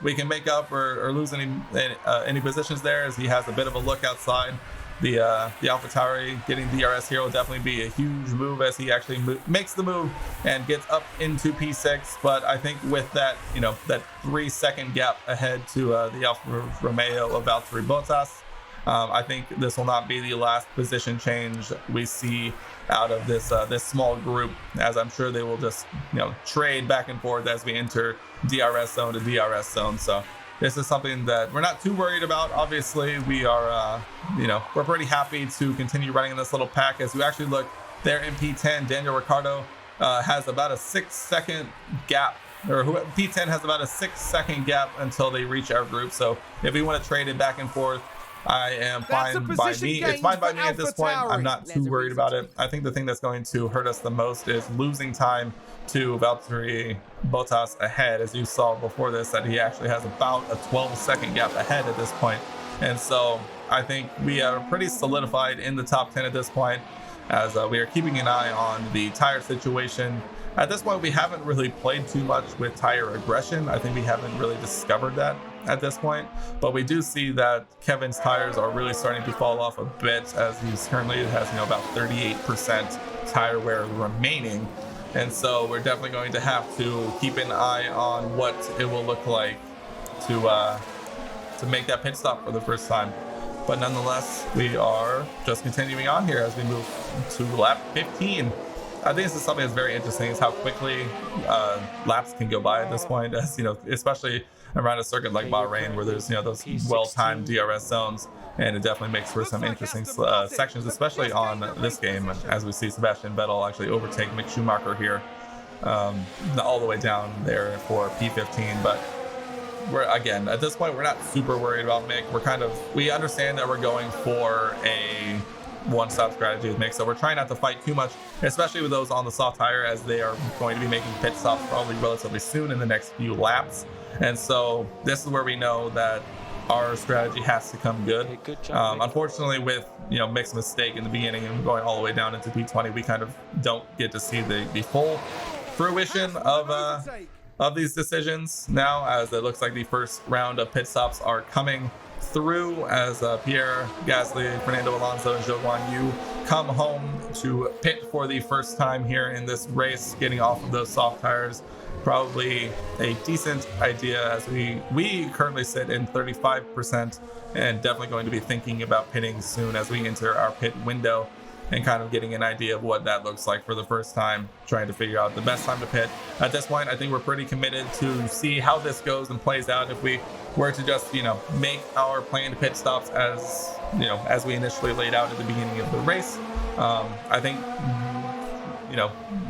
Speaker 2: we can make up or lose any positions there, as he has a bit of a look outside. The AlphaTauri getting DRS here will definitely be a huge move, as he actually makes the move and gets up into P6. But I think with that that 3-second gap ahead to the Alfa Romeo of Valtteri Bottas, I think this will not be the last position change we see out of this small group, as I'm sure they will just trade back and forth as we enter DRS zone to DRS zone. So this is something that we're not too worried about. Obviously, we are we're pretty happy to continue running in this little pack. As you actually look there in P10, Daniel Ricciardo has about a 6-second gap, or P10 has about a 6-second gap until they reach our group. So if we want to trade it back and forth, I am fine by me. It's fine by me at this point. I'm not too worried about it. I think the thing that's going to hurt us the most is losing time to Valtteri Bottas ahead. As you saw before this, that he actually has about a 12-second gap ahead at this point. And so I think we are pretty solidified in the top 10 at this point, as we are keeping an eye on the tire situation. At this point, we haven't really played too much with tire aggression. I think we haven't really discovered that at this point, but we do see that Kevin's tires are really starting to fall off a bit, as he currently has about 38% tire wear remaining. And so we're definitely going to have to keep an eye on what it will look like to make that pit stop for the first time. But nonetheless, we are just continuing on here as we move to lap 15. I think this is something that's very interesting, is how quickly laps can go by at this point, as especially around a circuit like Bahrain, where there's those well-timed DRS zones, and it definitely makes for some interesting sections, especially on this game, as we see Sebastian Vettel actually overtake Mick Schumacher here, all the way down there for P15. But we're, again, at this point, we're not super worried about Mick. We understand that we're going for a one-stop strategy with Mick, so we're trying not to fight too much, especially with those on the soft tire, as they are going to be making pit stops probably relatively soon in the next few laps. And so this is where we know that our strategy has to come good. Unfortunately, with Mick's mistake in the beginning and going all the way down into P20, we kind of don't get to see the full fruition of these decisions now, as it looks like the first round of pit stops are coming through, as Pierre Gasly, Fernando Alonso, and Zhou Guanyu come home to pit for the first time here in this race, getting off of those soft tires. Probably a decent idea, as we currently sit in 35%, and definitely going to be thinking about pitting soon as we enter our pit window, and kind of getting an idea of what that looks like for the first time, trying to figure out the best time to pit. At this point, I think we're pretty committed to see how this goes and plays out. If we were to just make our planned pit stops as we initially laid out at the beginning of the race, I think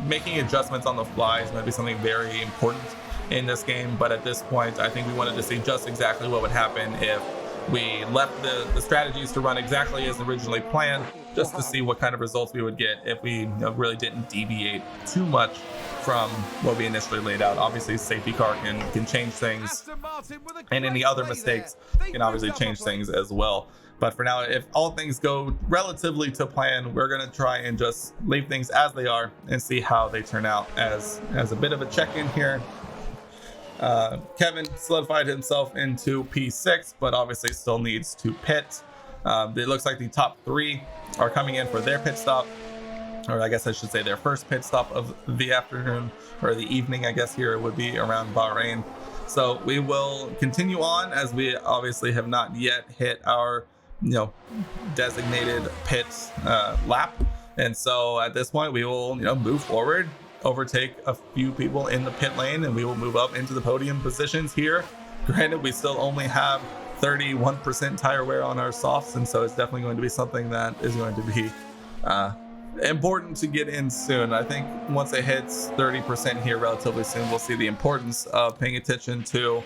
Speaker 2: making adjustments on the fly is going to be something very important in this game. But at this point, I think we wanted to see just exactly what would happen if we left the strategies to run exactly as originally planned, just to see what kind of results we would get if we really didn't deviate too much from what we initially laid out. Obviously, safety car can change things, and any other mistakes can obviously change things as well. But for now, if all things go relatively to plan, we're going to try and just leave things as they are and see how they turn out. As a bit of a check-in here, Kevin solidified himself into P6, but obviously still needs to pit. It looks like the top 3 are coming in for their pit stop, or I guess I should say their first pit stop of the afternoon, or the evening, I guess here it would be around Bahrain. So we will continue on, as we obviously have not yet hit our designated pit lap. And so at this point we will move forward, overtake a few people in the pit lane, and we will move up into the podium positions here. Granted, we still only have 31% tire wear on our softs, and so it's definitely going to be something that is going to be important to get in soon. I think once it hits 30% here relatively soon, we'll see the importance of paying attention to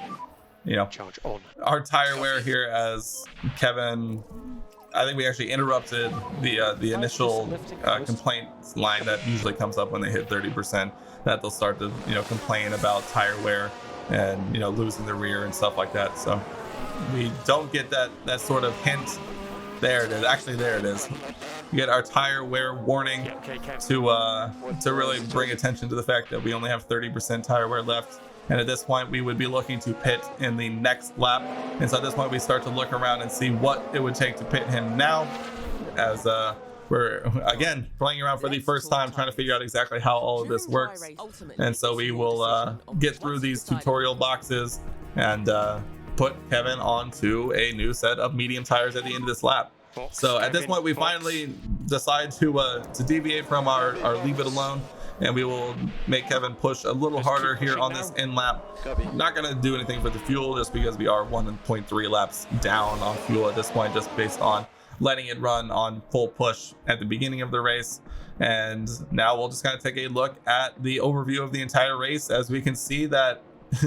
Speaker 5: Charge on.
Speaker 2: our tire wear here, as Kevin, I think we actually interrupted the initial complaint line that usually comes up when they hit 30%, that they'll start to complain about tire wear and losing the rear and stuff like that. So we don't get that sort of hint. There it is. Actually, there it is. We get our tire wear warning to really bring attention to the fact that we only have 30% tire wear left. And at this point, we would be looking to pit in the next lap. And so at this point, we start to look around and see what it would take to pit him now, as we're, again, playing around for the first time, trying to figure out exactly how all of this works. And so we will get through these tutorial boxes and put Kevin onto a new set of medium tires at the end of this lap. So at this point, we finally decide to deviate from our leave it alone, and we will make Kevin push a little harder here on this end lap. Not going to do anything for the fuel, just because we are 1.3 laps down on fuel at this point, just based on letting it run on full push at the beginning of the race. And now we'll just kind of take a look at the overview of the entire race, as we can see that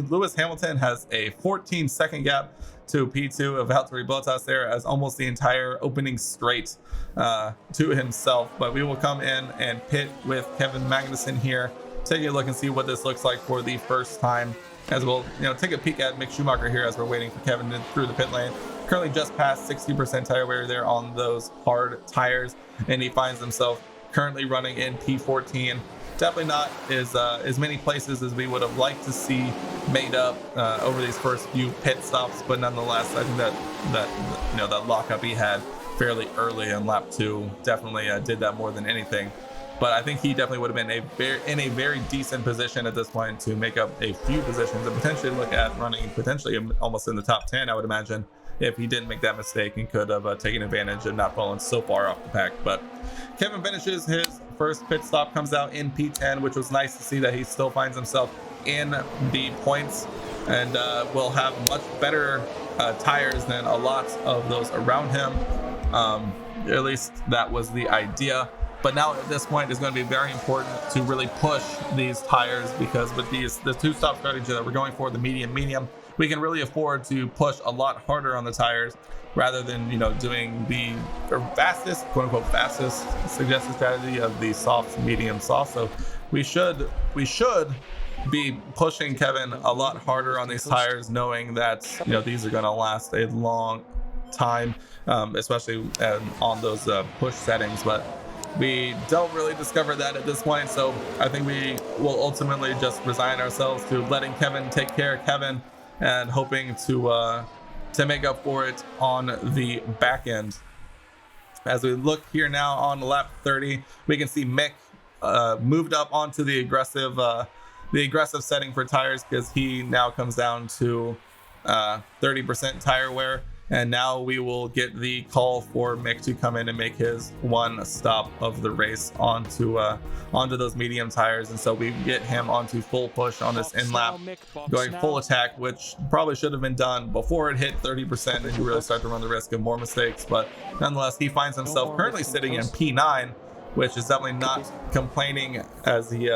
Speaker 2: Lewis Hamilton has a 14-second gap to P2 of Valtteri Bottas there, as almost the entire opening straight to himself. But we will come in and pit with Kevin Magnussen here, take a look and see what this looks like for the first time, as we'll take a peek at Mick Schumacher here as we're waiting for Kevin through the pit lane. Currently just past 60% tire wear there on those hard tires, and he finds himself currently running in P14. Definitely not as many places as we would have liked to see made up over these first few pit stops, but nonetheless, I think that lockup he had fairly early in lap 2 definitely did that more than anything. But I think he definitely would have been in a very decent position at this point to make up a few positions and potentially look at running potentially almost in the top 10, I would imagine, if he didn't make that mistake and could have taken advantage of not falling so far off the pack. But Kevin finishes his first pit stop, comes out in P10, which was nice to see that he still finds himself in the points, and will have much better tires than a lot of those around him. At least that was the idea. But now at this point, it's going to be very important to really push these tires, because with the two-stop strategy that we're going for, the medium, we can really afford to push a lot harder on the tires, rather than doing the fastest, quote-unquote fastest suggested strategy of the soft, medium, soft. So we should be pushing Kevin a lot harder on these tires, knowing that these are going to last a long time, especially on those push settings. But we don't really discover that at this point, so I think we will ultimately just resign ourselves to letting Kevin take care of Kevin, and hoping to make up for it on the back end. As we look here now on lap 30, we can see Mick moved up onto the aggressive setting for tires, because he now comes down to 30% tire wear. And now we will get the call for Mick to come in and make his one stop of the race onto those medium tires. And so we get him onto full push on this end lap, going full attack, which probably should have been done before it hit 30%, and you really start to run the risk of more mistakes. But nonetheless, he finds himself currently sitting in P9, which is definitely not complaining, as he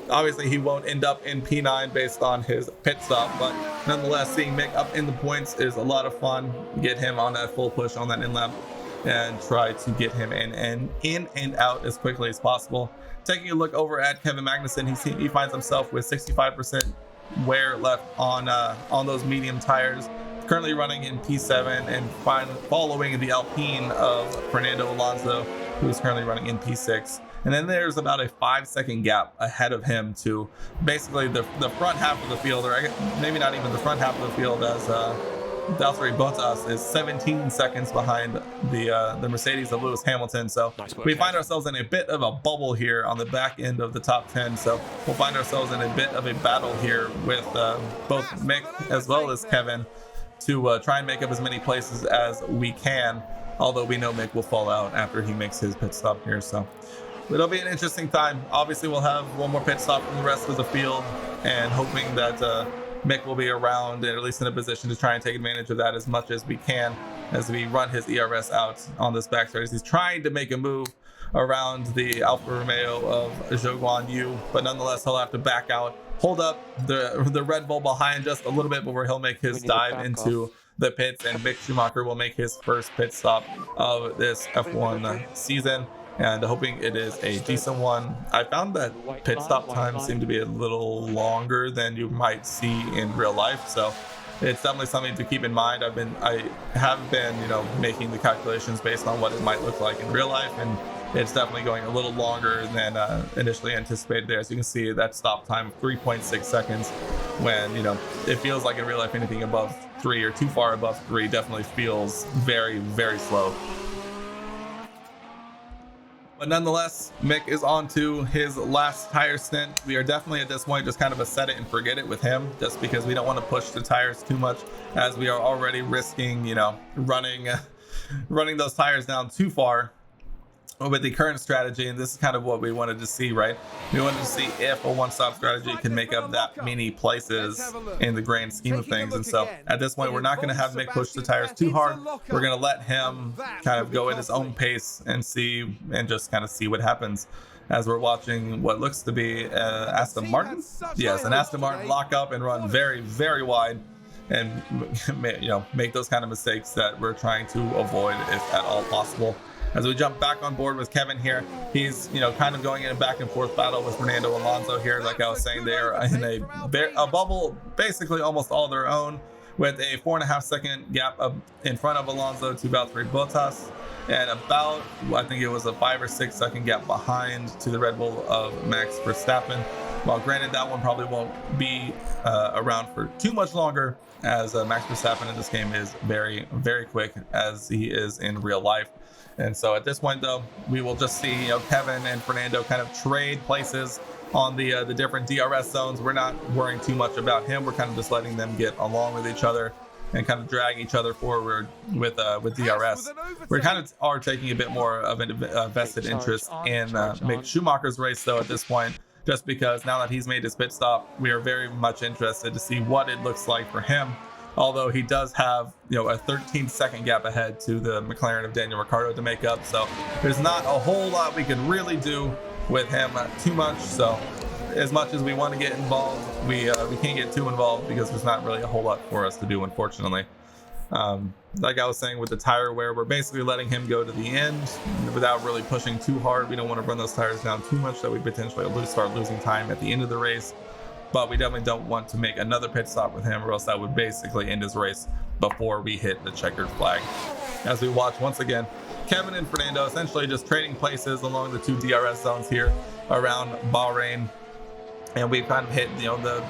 Speaker 2: obviously he won't end up in P9 based on his pit stop, but nonetheless, seeing Mick up in the points is a lot of fun. Get him on that full push on that in lap, and try to get him in and out as quickly as possible. Taking a look over at Kevin Magnussen, he finds himself with 65% wear left on those medium tires, currently running in P7 and following the Alpine of Fernando Alonso, who's currently running in P6. And then there's about a 5-second gap ahead of him to basically the front half of the field, or maybe not even the front half of the field, as Valtteri Bottas is 17 seconds behind the Mercedes of Lewis Hamilton. So we find ourselves in a bit of a bubble here on the back end of the top 10. So we'll find ourselves in a bit of a battle here with both Mick as well as Kevin to try and make up as many places as we can. Although we know Mick will fall out after he makes his pit stop here. So it'll be an interesting time. Obviously, we'll have one more pit stop from the rest of the field, and hoping that Mick will be around and at least in a position to try and take advantage of that as much as we can as we run his ERS out on this backstretch. As he's trying to make a move around the Alfa Romeo of Zhou Guan Yu, but nonetheless, he'll have to back out, hold up the Red Bull behind just a little bit before he'll make his dive into the pits, and Mick Schumacher will make his first pit stop of this F1 season. And hoping it is a decent one. I found that pit stop times seem to be a little longer than you might see in real life, so it's definitely something to keep in mind. I have been, making the calculations based on what it might look like in real life, and it's definitely going a little longer than initially anticipated there. As you can see, that stop time of 3.6 seconds, when it feels like in real life anything above 3 or too far above 3 definitely feels very, very slow. But nonetheless, Mick is on to his last tire stint. We are definitely at this point just kind of a set it and forget it with him, just because we don't want to push the tires too much, as we are already risking, running those tires down too far with the current strategy. And this is kind of what we wanted to see, right? We wanted to see if a one-stop strategy can make up that many places in the grand scheme of things. And so at this point, we're not going to have Mick push the tires too hard. We're going to let him kind of go at his own pace and just kind of see what happens, as we're watching what looks to be Aston Martin. Yes, an Aston Martin lock up and run very, very wide, and make those kind of mistakes that we're trying to avoid if at all possible. As we jump back on board with Kevin here, he's kind of going in a back and forth battle with Fernando Alonso here. Like I was saying, they are in a bubble basically almost all their own, with a 4.5 second gap up in front of Alonso to Valtteri Bottas, and about, I think it was a 5 or 6 second gap behind to the Red Bull of Max Verstappen. While granted, that one probably won't be around for too much longer, as Max Verstappen in this game is very, very quick, as he is in real life. And so at this point, though, we will just see Kevin and Fernando kind of trade places on the different DRS zones. We're not worrying too much about him. We're kind of just letting them get along with each other and kind of drag each other forward with DRS. We kind of are taking a bit more of a vested interest in Mick Schumacher's race, though, at this point, just because now that he's made his pit stop, we are very much interested to see what it looks like for him. Although he does have, a 13-second gap ahead to the McLaren of Daniel Ricciardo to make up. So there's not a whole lot we could really do with him too much. So as much as we want to get involved, we can't get too involved, because there's not really a whole lot for us to do, unfortunately. Like I was saying with the tire wear, we're basically letting him go to the end without really pushing too hard. We don't want to run those tires down too much that we potentially start losing time at the end of the race. But we definitely don't want to make another pit stop with him, or else that would basically end his race before we hit the checkered flag. As we watch once again, Kevin and Fernando essentially just trading places along the 2 DRS zones here around Bahrain. And we've kind of hit, the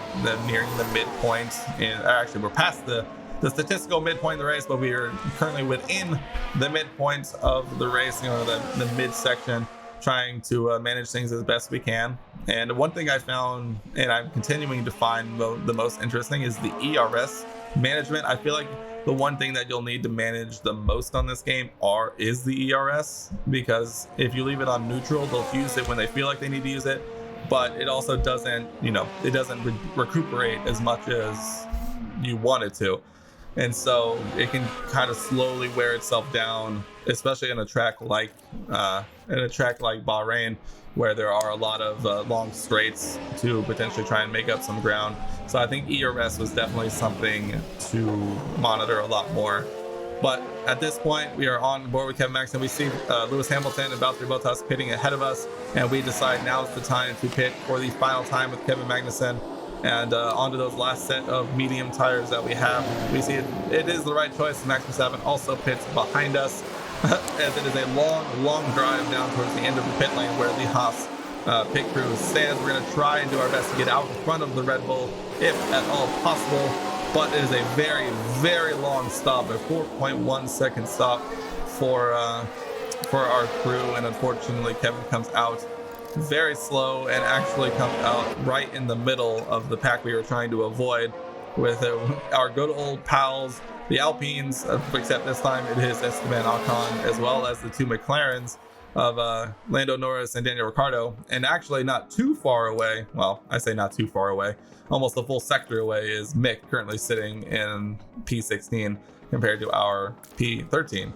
Speaker 2: nearing the midpoint. And actually, we're past the statistical midpoint of the race, but we are currently within the midpoint of the race, the midsection, trying to manage things as best we can. And one thing I found, and I'm continuing to find the most interesting, is the ERS management. I feel like the one thing that you'll need to manage the most on this game is the ERS, because if you leave it on neutral, they'll use it when they feel like they need to use it, but it also doesn't, it doesn't recuperate as much as you want it to. And so it can kind of slowly wear itself down, especially in a track like Bahrain, where there are a lot of long straights to potentially try and make up some ground. So I think ERS was definitely something to monitor a lot more. But at this point, we are on board with Kevin Magnussen. We see Lewis Hamilton and Valtteri Bottas pitting ahead of us, and we decide now is the time to pit for the final time with Kevin Magnussen. and onto those last set of medium tires that we have. We see it is the right choice. Max Verstappen also pits behind us, as it is a long drive down towards the end of the pit lane where the Haas pit crew stands. We're going to try and do our best to get out in front of the Red Bull if at all possible, but it is a very long stop, a 4.1 second stop for our crew, and unfortunately Kevin comes out very slow and actually comes out right in the middle of the pack we were trying to avoid with our good old pals, the Alpines, except this time it is Esteban Ocon, as well as the two McLarens of Lando Norris and Daniel Ricciardo. And actually not too far away, well, I say not too far away, almost a full sector away, is Mick, currently sitting in P16 compared to our P13.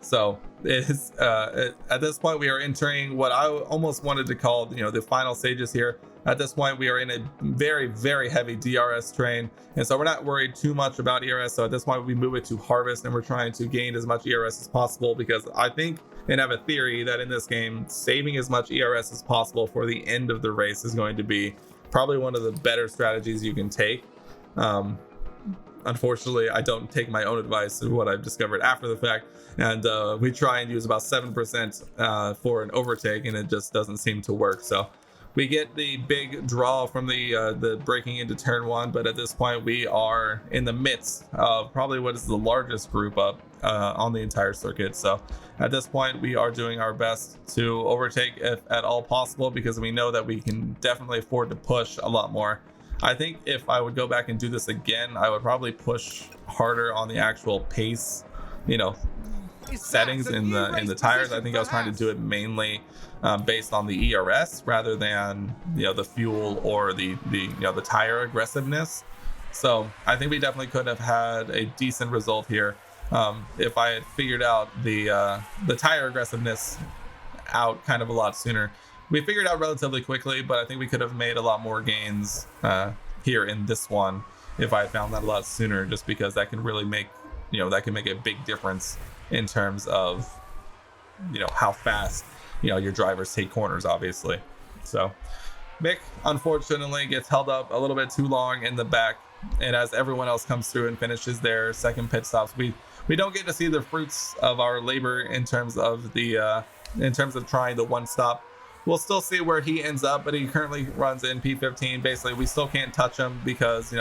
Speaker 2: So it is, at this point we are entering what I almost wanted to call, the final stages here. At this point we are in a very heavy DRS train, and so we're not worried too much about ERS. So at this point we move it to harvest, and we're trying to gain as much ERS as possible, because I think and have a theory that in this game saving as much ERS as possible for the end of the race is going to be probably one of the better strategies you can take. Unfortunately, I don't take my own advice of what I've discovered after the fact, and we try and use about 7% for an overtake, and it just doesn't seem to work. So we get the big draw from the breaking into turn one, but at this point we are in the midst of probably what is the largest group up on the entire circuit. So at this point we are doing our best to overtake if at all possible, because we know that we can definitely afford to push a lot more. I think if I would go back and do this again, I would probably push harder on the actual pace, settings in the tires. I think I was trying to do it mainly based on the ERS rather than the fuel or the tire aggressiveness. So I think we definitely could have had a decent result here if I had figured out the tire aggressiveness out kind of a lot sooner. We figured out relatively quickly, but I think we could have made a lot more gains here in this one if I had found that a lot sooner, just because that can really make a big difference in terms of how fast your drivers take corners, obviously. So Mick unfortunately gets held up a little bit too long in the back, and as everyone else comes through and finishes their second pit stops, we don't get to see the fruits of our labor in terms of trying the one stop. We'll still see where he ends up, but he currently runs in P15. Basically, we still can't touch him because,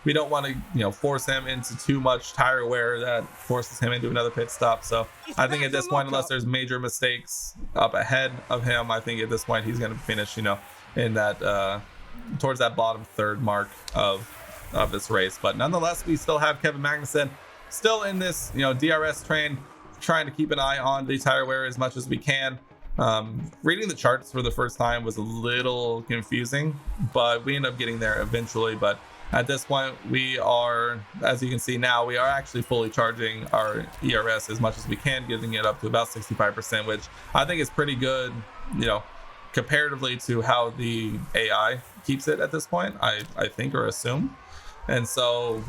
Speaker 2: we don't want to, force him into too much tire wear that forces him into another pit stop. So I think at this point, unless there's major mistakes up ahead of him, I think at this point he's going to finish, in that towards that bottom third mark of this race. But nonetheless, we still have Kevin Magnussen still in this, DRS train, trying to keep an eye on the tire wear as much as we can. Reading the charts for the first time was a little confusing, but we end up getting there eventually. But at this point we are, as you can see now, we are actually fully charging our ERS as much as we can, getting it up to about 65%, which I think is pretty good, comparatively to how the AI keeps it at this point, I think, or assume. And so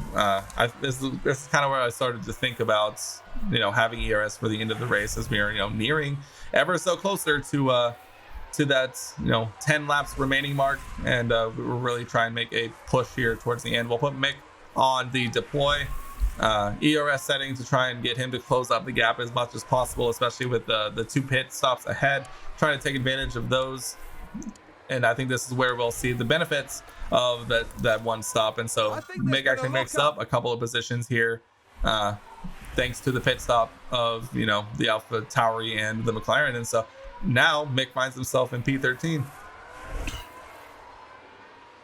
Speaker 2: this is kind of where I started to think about having ERS for the end of the race, as we are nearing ever so closer to that 10 laps remaining mark, and we're really trying to make a push here towards the end. We'll put Mick on the deploy ERS setting to try and get him to close up the gap as much as possible, especially with the two pit stops ahead, trying to take advantage of those. And I think this is where we'll see the benefits of that one stop. And so Mick actually makes up a couple of positions here thanks to the pit stop of the Alpha Tauri and the McLaren. And so now Mick finds himself in P13.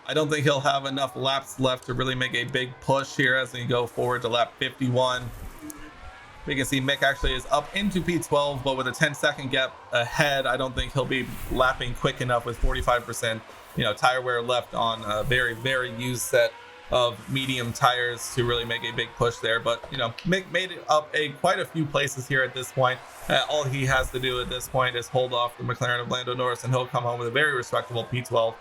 Speaker 2: I don't think he'll have enough laps left to really make a big push here as we go forward to lap 51. We can see Mick actually is up into P12, but with a 10-second gap ahead, I don't think he'll be lapping quick enough with 45% tire wear left on a very used set of medium tires to really make a big push there. But Mick made it up quite a few places here at this point. All he has to do at this point is hold off the McLaren of Lando Norris, and he'll come home with a very respectable P12.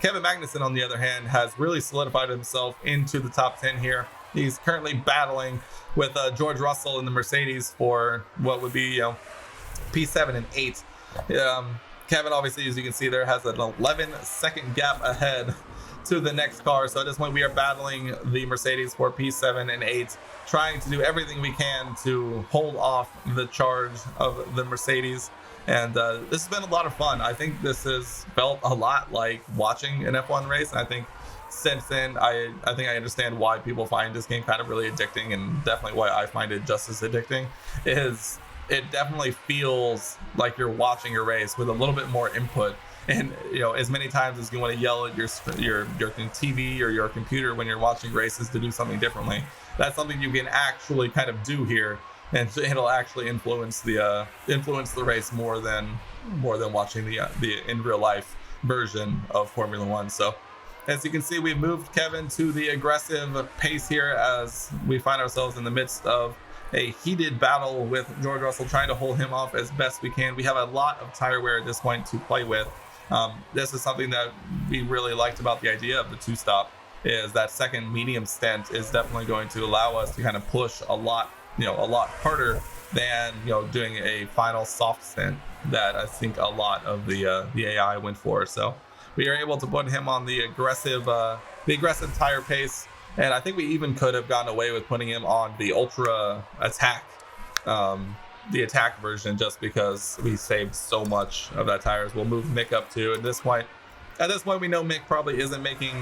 Speaker 2: Kevin Magnussen, on the other hand, has really solidified himself into the top 10 here. He's currently battling with George Russell in the Mercedes for what would be P7 and 8. Kevin, obviously, as you can see there, has an 11-second gap ahead to the next car. So at this point, we are battling the Mercedes for P7 and 8, trying to do everything we can to hold off the charge of the Mercedes. And this has been a lot of fun. I think this has felt a lot like watching an F1 race. And I think since then, I think I understand why people find this game kind of really addicting, and definitely why I find it just as addicting. Is it definitely feels like you're watching a race with a little bit more input. And as many times as you want to yell at your TV or your computer when you're watching races to do something differently, that's something you can actually kind of do here, and it'll actually influence the race more than watching the in real life version of Formula One. So as you can see, we've moved Kevin to the aggressive pace here as we find ourselves in the midst of a heated battle with George Russell, trying to hold him off as best we can. We have a lot of tire wear at this point to play with. This is something that we really liked about the idea of the two-stop, is that second medium stint is definitely going to allow us to kind of push a lot harder than doing a final soft stint that I think a lot of the AI went for. So we are able to put him on the aggressive tire pace, and I think we even could have gotten away with putting him on the ultra attack, the attack version, just because we saved so much of that tires. We'll move Mick up to at this point. We know Mick probably isn't making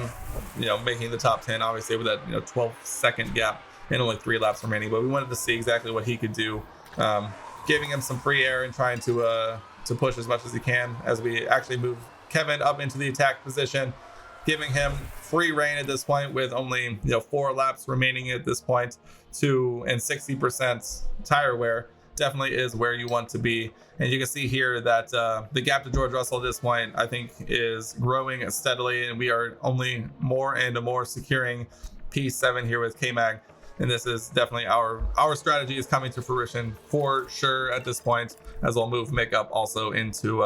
Speaker 2: the top 10, obviously, with that 12-second gap and only 3 laps remaining. But we wanted to see exactly what he could do, giving him some free air and trying to push as much as he can as we actually move Kevin up into the attack position, giving him free reign at this point with only 4 laps remaining at this point, and 60% tire wear. Definitely is where you want to be. And you can see here that the gap to George Russell at this point, I think, is growing steadily, and we are only more and more securing P7 here with K-Mag. And this is definitely our strategy is coming to fruition for sure at this point, as we'll move Mick up also into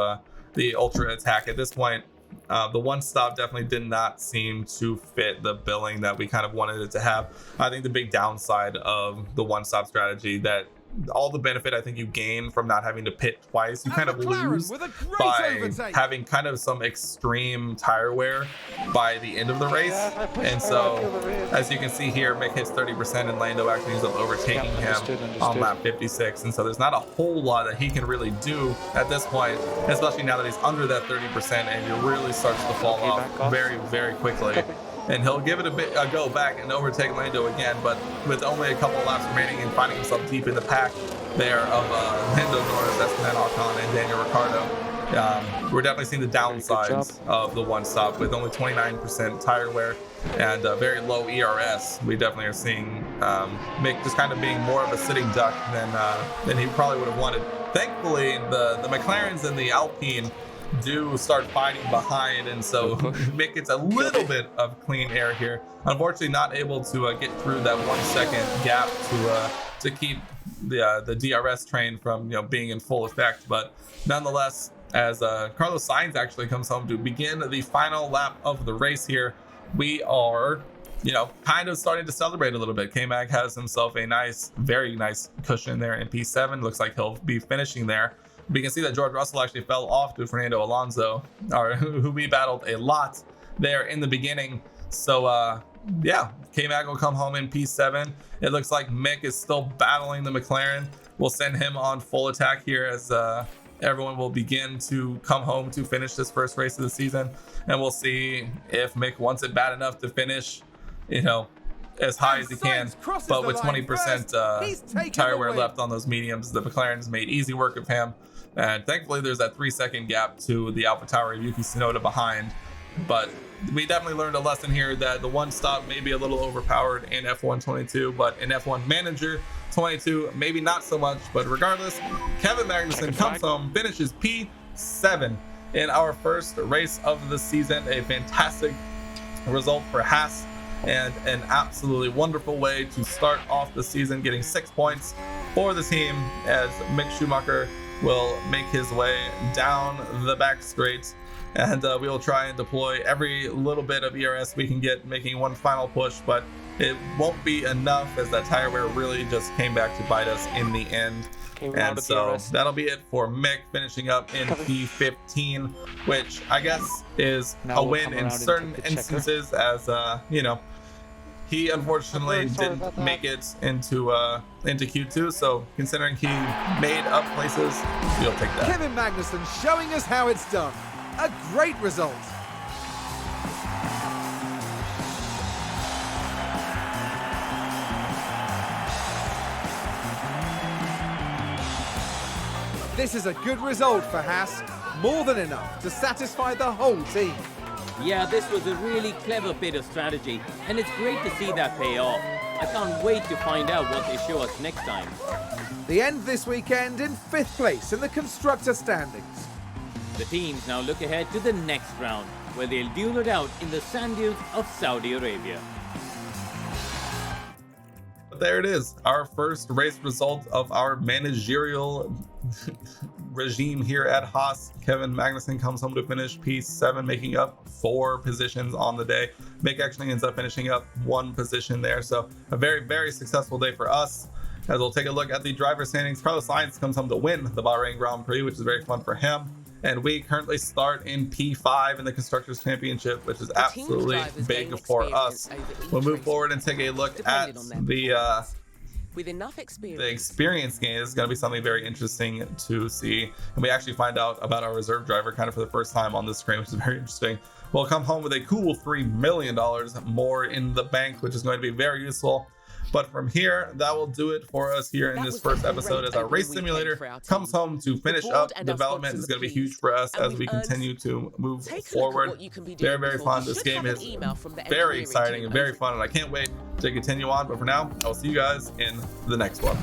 Speaker 2: the ultra attack. At this point, the one stop definitely did not seem to fit the billing that we kind of wanted it to have. I think the big downside of the one stop strategy, that all the benefit I think you gain from not having to pit twice, you kind of lose by having kind of some extreme tire wear by the end of the race. And so as you can see here, Mick hits 30% and Lando actually ends up overtaking him on lap 56. And so there's not a whole lot that he can really do at this point, especially now that he's under that 30% and it really starts to fall off very, very quickly. And he'll give it a go back and overtake Lando again, but with only a couple of laps remaining and finding himself deep in the pack there of Lando Norris, Esteban Ocon, and Daniel Ricciardo. We're definitely seeing the downsides of the one stop with only 29% tire wear and very low ERS. We definitely are seeing Mick just kind of being more of a sitting duck than he probably would have wanted. Thankfully, the McLarens and the Alpine do start fighting behind, and so Mick gets a little bit of clean air here. Unfortunately, not able to get through that 1 second gap to keep the DRS train from being in full effect. But nonetheless, as Carlos Sainz actually comes home to begin the final lap of the race here, we are kind of starting to celebrate a little bit. K-Mag has himself a nice, very nice cushion there in P7. Looks like he'll be finishing there. We can see that George Russell actually fell off to Fernando Alonso, who we battled a lot there in the beginning. So K-Mag will come home in P7. It looks like Mick is still battling the McLaren. We'll send him on full attack here as everyone will begin to come home to finish this first race of the season. And we'll see if Mick wants it bad enough to finish, as high as he can, but with 20% tire wear left on those mediums, the McLaren's made easy work of him. And thankfully, there's that 3 second gap to the AlphaTauri Yuki Tsunoda behind. But we definitely learned a lesson here that the one stop may be a little overpowered in F1 22, but in F1 Manager 22, maybe not so much. But regardless, Kevin Magnussen comes home, finishes P7 in our first race of the season. A fantastic result for Haas, and an absolutely wonderful way to start off the season, getting 6 points for the team as Mick Schumacher will make his way down the back straight, and we will try and deploy every little bit of ERS we can get, making one final push. But it won't be enough, as that tire wear really just came back to bite us in the end. And so that'll be it for Mick, finishing up in P15, which I guess is a win in certain instances, as you know, he unfortunately didn't make it into Q2. So considering he made up places, we'll take that.
Speaker 1: Kevin Magnussen showing us how it's done. A great result. This is a good result for Haas, more than enough to satisfy the whole team.
Speaker 4: Yeah, this was a really clever bit of strategy, and it's great to see that pay off. I can't wait to find out what they show us next time.
Speaker 1: The end this weekend in 5th place in the Constructor standings.
Speaker 4: The teams now look ahead to the next round, where they'll duel it out in the sand dunes of Saudi Arabia.
Speaker 2: There it is, our first race result of our managerial regime here at Haas. Kevin Magnussen comes home to finish P7, making up 4 positions on the day. Mick actually ends up finishing up 1 position there, so a very, very successful day for us. As we'll take a look at the driver standings, Carlos Sainz comes home to win the Bahrain Grand Prix, which is very fun for him. And we currently start in P5 in the Constructors Championship, which is absolutely big for us. We'll move forward and take a look at the experience gain. This is going to be something very interesting to see. And we actually find out about our reserve driver kind of for the first time on the screen, which is very interesting. We'll come home with a cool $3 million more in the bank, which is going to be very useful. But from here, that will do it for us here in this first episode, as our race simulator comes home to finish up development. Is going to be huge for us as we continue to move forward. Very, very fun. This game is very exciting and very fun, and I can't wait to continue on. But for now, I'll see you guys in the next one.